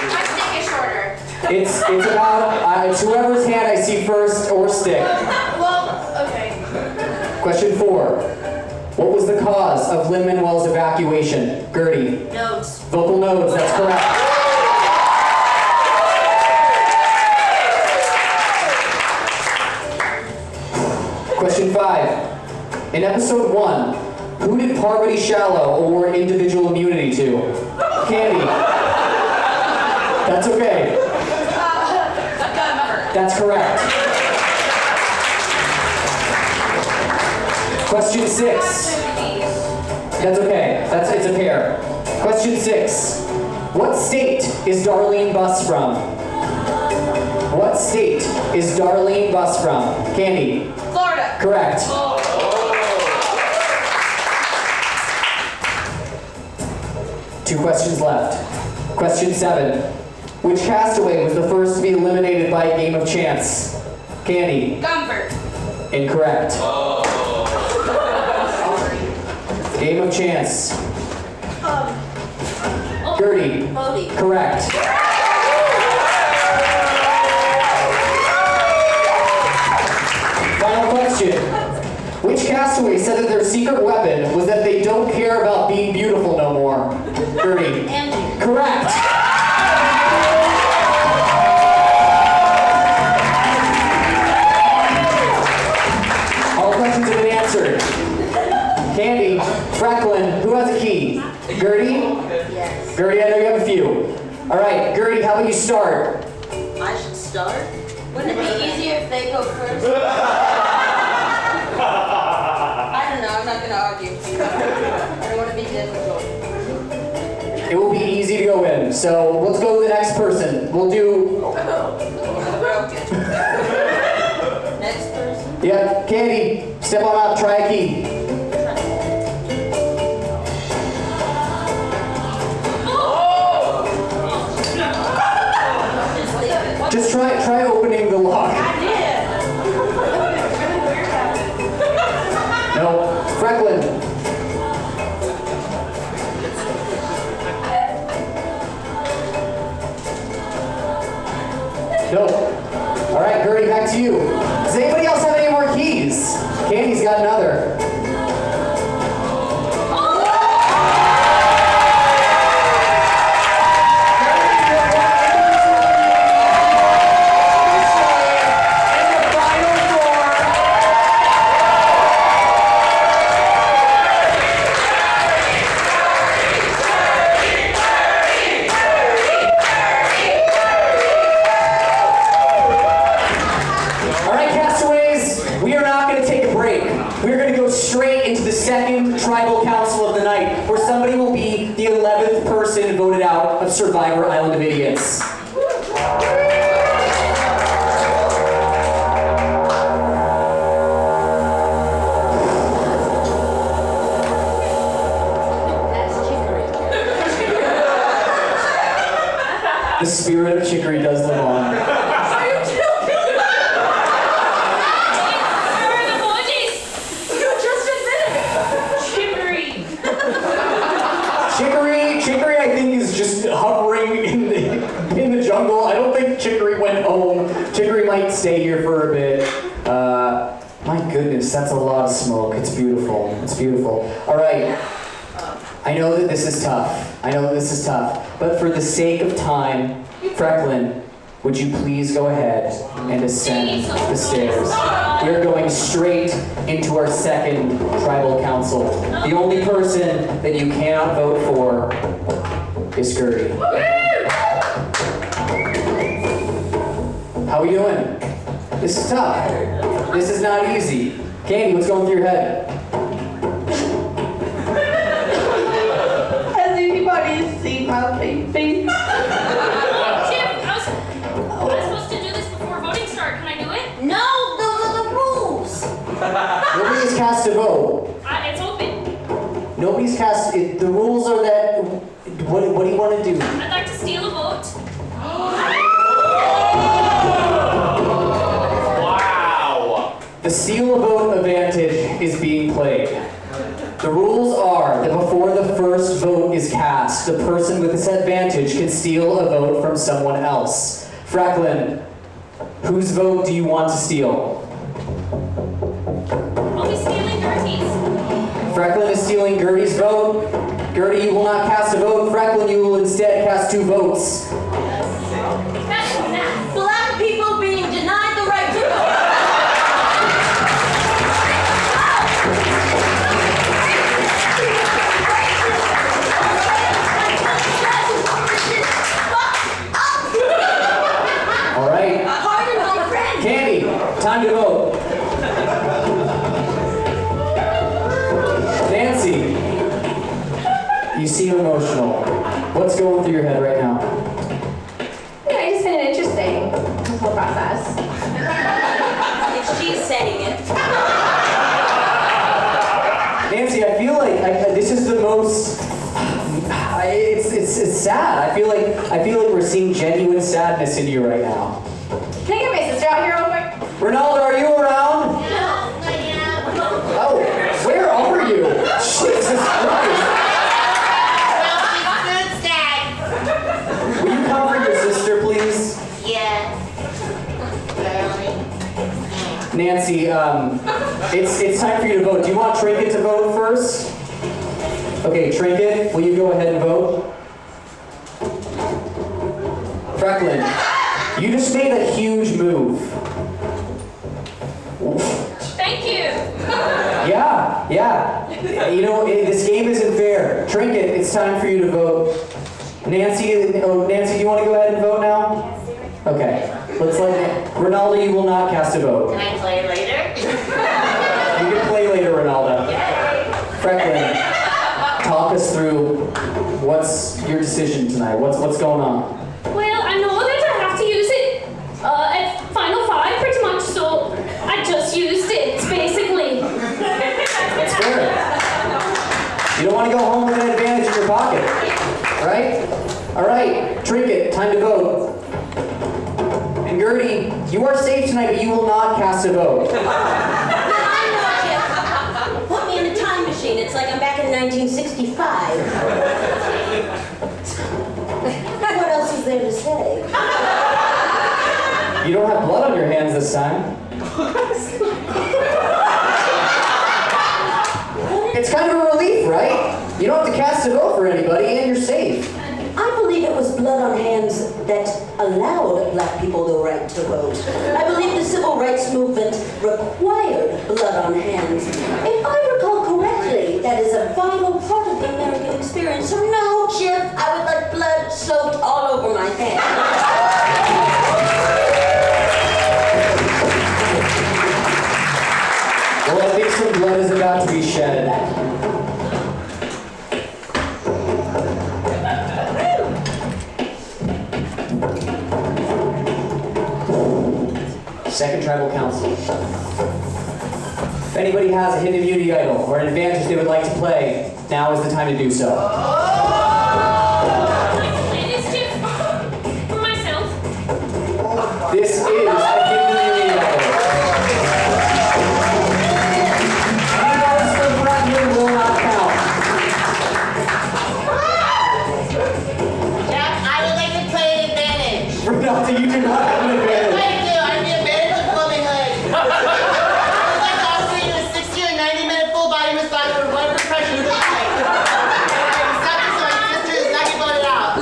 My stick is shorter. It's about it's whoever's hand I see first or stick. Well, okay. Question 4. What was the cause of Lin-Manuel's evacuation? Gertie. Notes. Vocal nodes, that's correct. Question 5. In episode 1, who did Parvati Shallow award individual immunity to? Candy. That's okay. That's correct. Question 6. That's okay. It's a pair. Question 6. What state is Darlene Buss from? What state is Darlene Buss from? Candy. Florida. Correct. Oh. 2 questions left. Question 7. Which castaway was the first to be eliminated by a game of chance? Candy. Comfort. Incorrect. Game of chance. Gertie. Bodie. Correct. secret weapon was that they don't care about being beautiful no more. Gertie. Angie. Correct. All questions have been answered. Candy, Frecklin, who has a key? Gertie? Yes. Gertie, I know you have a few. All right, Gertie, how about you start? I should start? Wouldn't it be easier if they go first? I don't know, I'm not gonna argue. I don't want to be difficult. It will be easy to go in. So let's go to the next person. We'll do. Broken. Next person? Yeah, Candy, step on up, try a key. Just try opening the lock. I did. No, Frecklin. No. All right, Gertie, back to you. Does anybody else have any more keys? Candy's got another. Second tribal council of the night, where somebody will be the 11th person voted out of Survivor Island of Idiots. The spirit of chicory does live on. Chicory, I think, is just hovering in the jungle. I don't think Chicory went home. Chicory might stay here for a bit. My goodness, that's a lot of smoke. It's beautiful. It's beautiful. All right. I know that this is tough. But for the sake of time, Frecklin, would you please go ahead and ascend the stairs? We're going straight into our second tribal council. The only person that you cannot vote for is Gertie. How are we doing? This is tough. This is not easy. Candy, what's going through your head? Has anybody seen my baby? Nobody's cast a vote. It's open. Nobody's cast it. The rules are that. What do you want to do? I'd like to steal a vote. Wow! The steal a vote advantage is being played. The rules are that before the first vote is cast, the person with this advantage can steal a vote from someone else. Frecklin, whose vote do you want to steal? I'll be stealing Gertie's. Frecklin is stealing Gertie's vote. Gertie, you will not cast a vote. Frecklin, you will instead cast 2 votes. Black people being denied the right to vote. All right. Pardon my friend. Candy, time to vote. Nancy, you seem emotional. What's going through your head right now? I just find it interesting, the whole process. If she's saying it. Nancy, I feel like this is the most. It's sad. I feel like we're seeing genuine sadness in you right now. Can I get my sister out here real quick? Ronaldo, are you around? No. Oh, where are you? Jesus Christ! Will you come for your sister, please? Yeah. Nancy, it's time for you to vote. Do you want Trinket to vote first? Okay, Trinket, will you go ahead and vote? Frecklin, you just made a huge move. Thank you. Yeah. You know, this game isn't fair. Trinket, it's time for you to vote. Nancy, do you want to go ahead and vote now? Okay. Let's let Ronaldo, you will not cast a vote. Can I play later? You can play later, Ronaldo. Frecklin, talk us through what's your decision tonight. What's going on? Well, I know that I have to use it at Final 5 pretty much, so I just used it, basically. That's fair. You don't want to go home with an advantage in your pocket, right? All right, Trinket, time to vote. And Gertie, you are safe tonight, but you will not cast a vote. I'm not Jiff. Put me in a time machine. It's like I'm back in 1965. What else is there to say? You don't have blood on your hands this time. It's kind of a relief, right? You don't have to cast a vote for anybody, and you're safe. I believe it was blood on hands that allowed black people the right to vote. I believe the civil rights movement required blood on hands. If I recall correctly, that is a vital part of the American experience. So no, Jiff, I would like blood soaked all over my hands. Well, I think some blood is about to be shed. Second Tribal Council. If anybody has a hidden immunity idol or an advantage they would like to play, now is the time to do so. I'd like to play this Jiff for myself. This is a hidden immunity idol. Any votes for Frecklin will not count. Jack, I would like to play an advantage. Ronaldo, you do not have an advantage. I do. I'm the advantage of plumbing hood. I would like to offer you a 60 or 90-minute full body massage for whatever pressure you like. Except so my sister is not get voted out.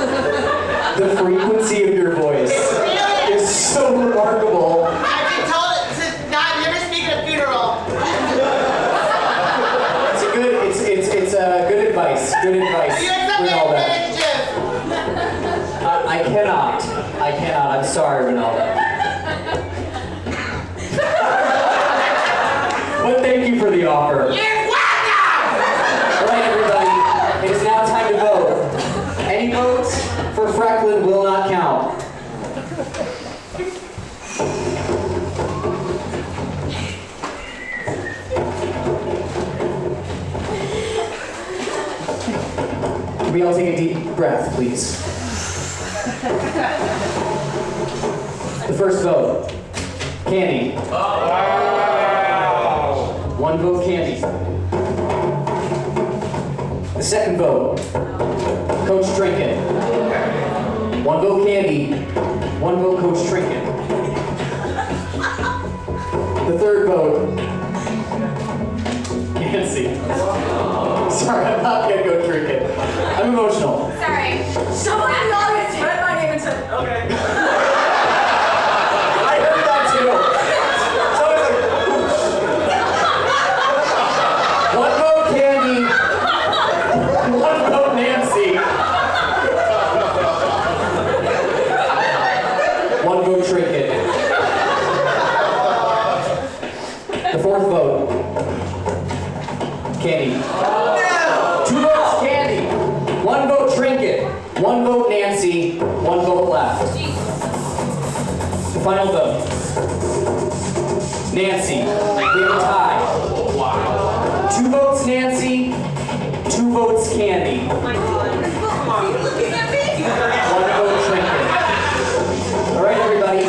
The frequency of your voice is so remarkable. I've been told to not never speak at a funeral. It's good advice. Good advice. You accept my Ronaldo. advantage, Jiff? I cannot. I'm sorry, Ronaldo. But thank you for the offer. You're welcome! All right, everybody. It is now time to vote. Any votes for Frecklin will not count. Can we all take a deep breath, please? The first vote, Candy. One vote, Candy. The second vote, Coach Trinket. One vote, Candy. One vote, Coach Trinket. The third vote, Nancy. Sorry, I'm not gonna go Trinket. I'm emotional. Sorry. Someone in the audience read my name and said, okay. I heard that too. So I was like, one vote Candy, one vote Nancy, one vote Trinket. The fourth vote, Candy. Two votes Candy, one vote Trinket, one vote Nancy, one vote left. The final vote. Nancy, we have a tie. Two votes Nancy, two votes Candy. Oh my God. Looking at me. One vote Trinket. All right, everybody.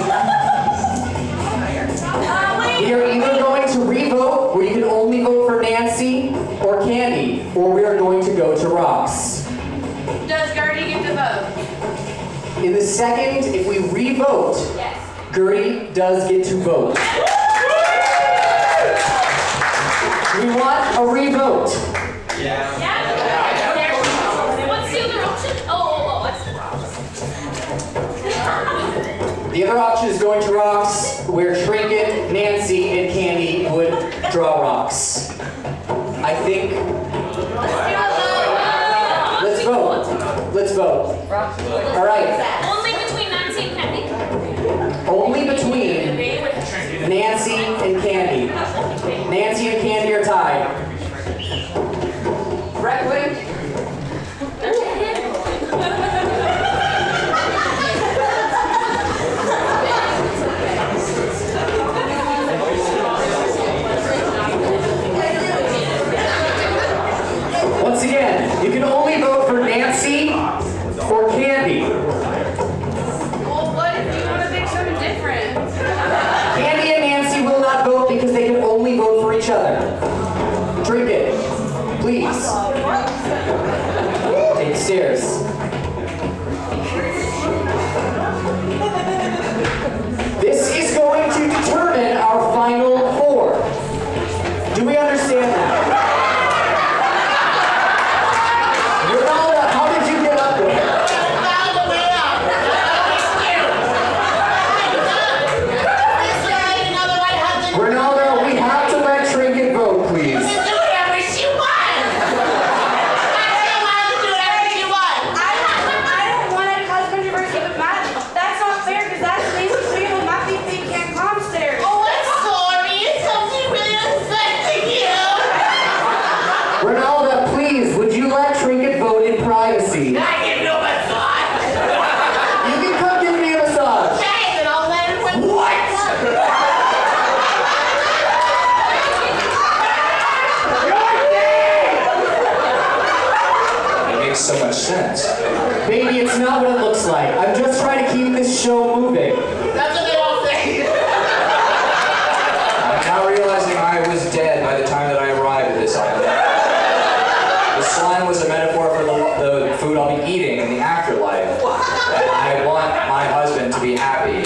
We are either going to re-vote, where you can only vote for Nancy or Candy, or we are going to go to rocks. Does Gertie get to vote? In the second, if we re-vote, Yes. Gertie does get to vote. we want a revote? Yeah. What's the other option? Oh, The other option is going to rocks, where Trinket, Nancy, and Candy would draw rocks. I think. Let's vote. Let's vote. All right. Only between Nancy and Candy? Only between Nancy and Candy. Nancy and Candy are tied. Freckling? Once again, you can only vote for Nancy or Candy. Well, what if you want to make something different? Candy and Nancy will not vote because they can only vote for each other. Drink it, please. Take the stairs. This is going to determine our final four. Do we understand that? Ronaldo, how did you get up there? Ronaldo, we have to let Trinket vote, please. I don't want to cause controversy, but that's not fair because that's Nancy's family. My people can't come upstairs. Ronaldo, please, would you let Trinket vote in privacy? You can come give me a massage. What? It makes so much sense. Baby, it's not what it looks like. I'm just trying to keep this show moving. That's what they all say. I'm now realizing I was dead by the time that I arrived at this island. The slime was a metaphor for the food I'll be eating in the afterlife. And I want my husband to be happy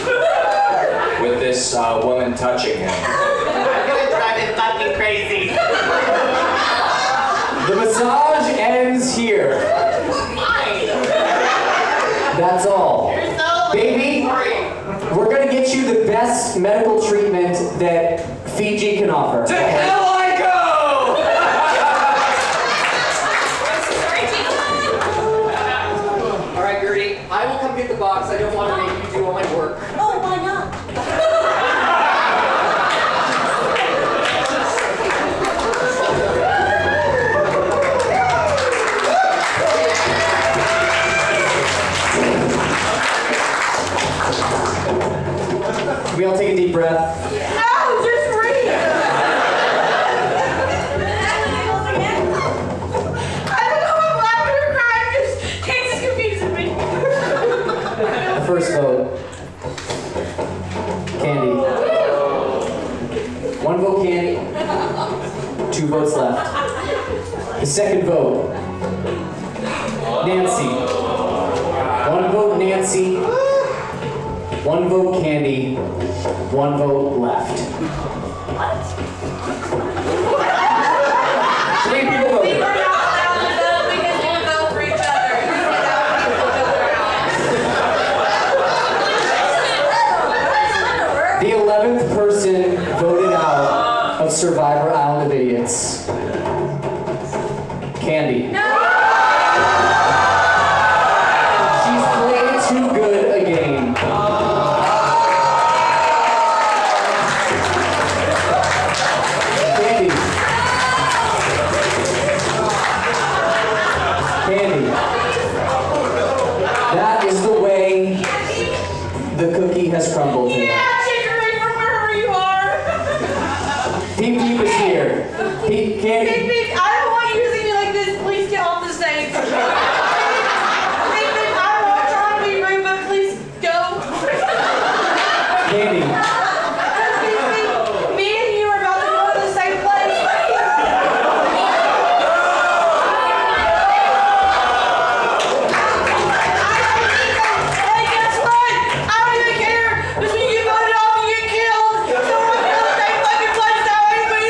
with this woman touching him. I'm gonna drive him fucking crazy. The massage ends here. That's all. You're so Baby, we're gonna get you the best medical treatment that Fiji can offer. To hell I go! All right, Gertie, I will come get the box. I don't want to make you do all my work. Oh, why not? Can we all take a deep breath? No, just read. I don't know if I'm laughing or crying because Kate's confusing me. The first vote. Candy. One vote Candy. 2 votes left. The second vote. Nancy. 1 vote Nancy. 1 vote Candy. 1 vote left. 3 people voted. We're not allowed to vote because we vote for each other. The 11th person voted out of Survivor Island of Idiots. Candy. She's played too good a game. Candy. Candy. That is the way the cookie has crumbled here. Take her away from wherever you are. Peep Peep is here. Peep, Candy. Big, big, I don't want you to see me like this. Please get off the stage. Big, big, I don't want to try to be rude, but please go. Candy. Me and you are about to go to the same place. Hey, guess what? I don't even care. Because when you get voted off, you get killed. So we're going to the same fucking place now, ain't we?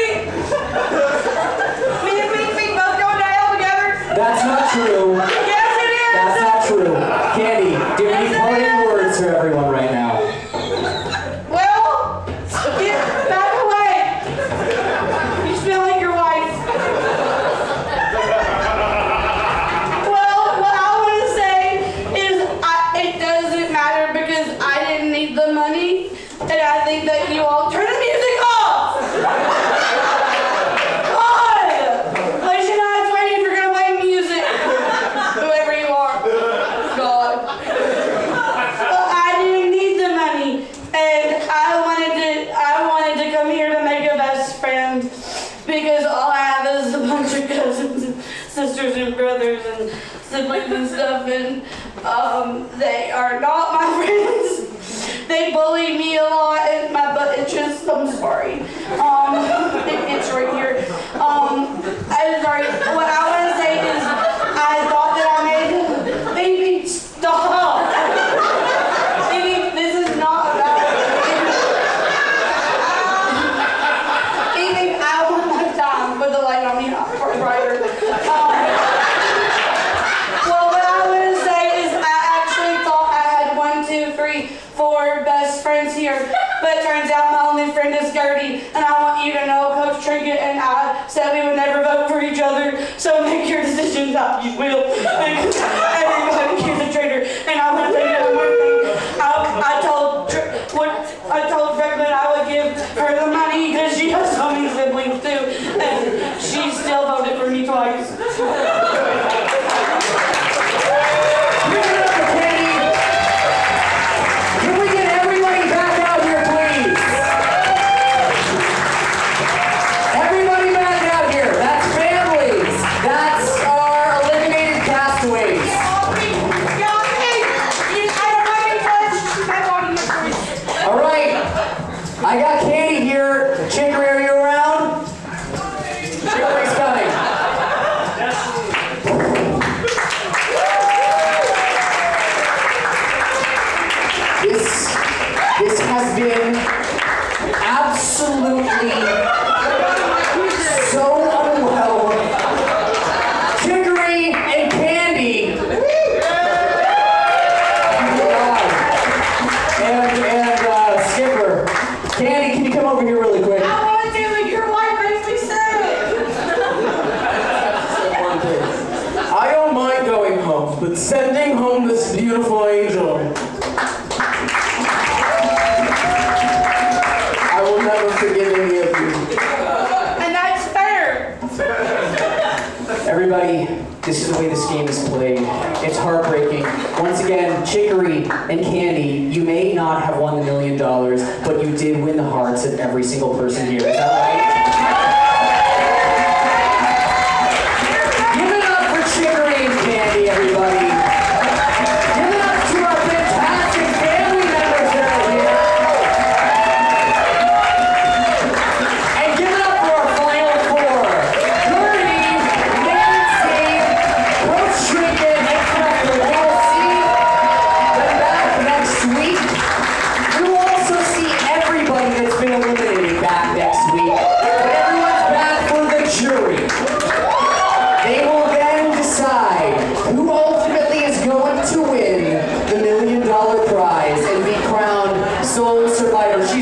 stuff, and they are not my friends. They bully me a lot, and my butt itches. I'm sorry. It's right here. I'm sorry. What I want to say is, I thought that I made baby stop. Baby, this is not about baby. I want my time for the light on me, brighter. Well, what I want to say is, I actually thought I had 1, 2, 3, 4 best friends here, but it turns out my only friend is Gertie, and I want you to know Coach Trinket and I said we would never vote for each other, so make your decisions how you will, because everybody is a traitor. And I want to tell you one thing. I told Franklin I would give her the money because she has so many siblings too, and she still voted for me twice. I got Candy here. Chicory, are you around? Chicory's coming. This has been absolutely so unwell. Chicory and Candy. And Skipper. Candy, can you come over here really quick? I want to, but your wife makes me sick. I don't mind going home, but sending home this beautiful angel, I will never forgive any of you. And that's fair. Everybody, this is the way this game is played. It's heartbreaking. Once again, Chicory and Candy, you may not have won the $1 million, but you did win the hearts of every single person here. Is that right? Give it up for Chicory and Candy, everybody. Give it up to our fantastic family members that are here. And give it up for our final four. Gertie, Nancy, Coach Trinket, and Franklin. We will see them back next week. We will also see everybody that's been eliminated back next week. But everyone's back for the jury. They will then decide who ultimately is going to win the $1 million prize and be crowned sole survivor. She's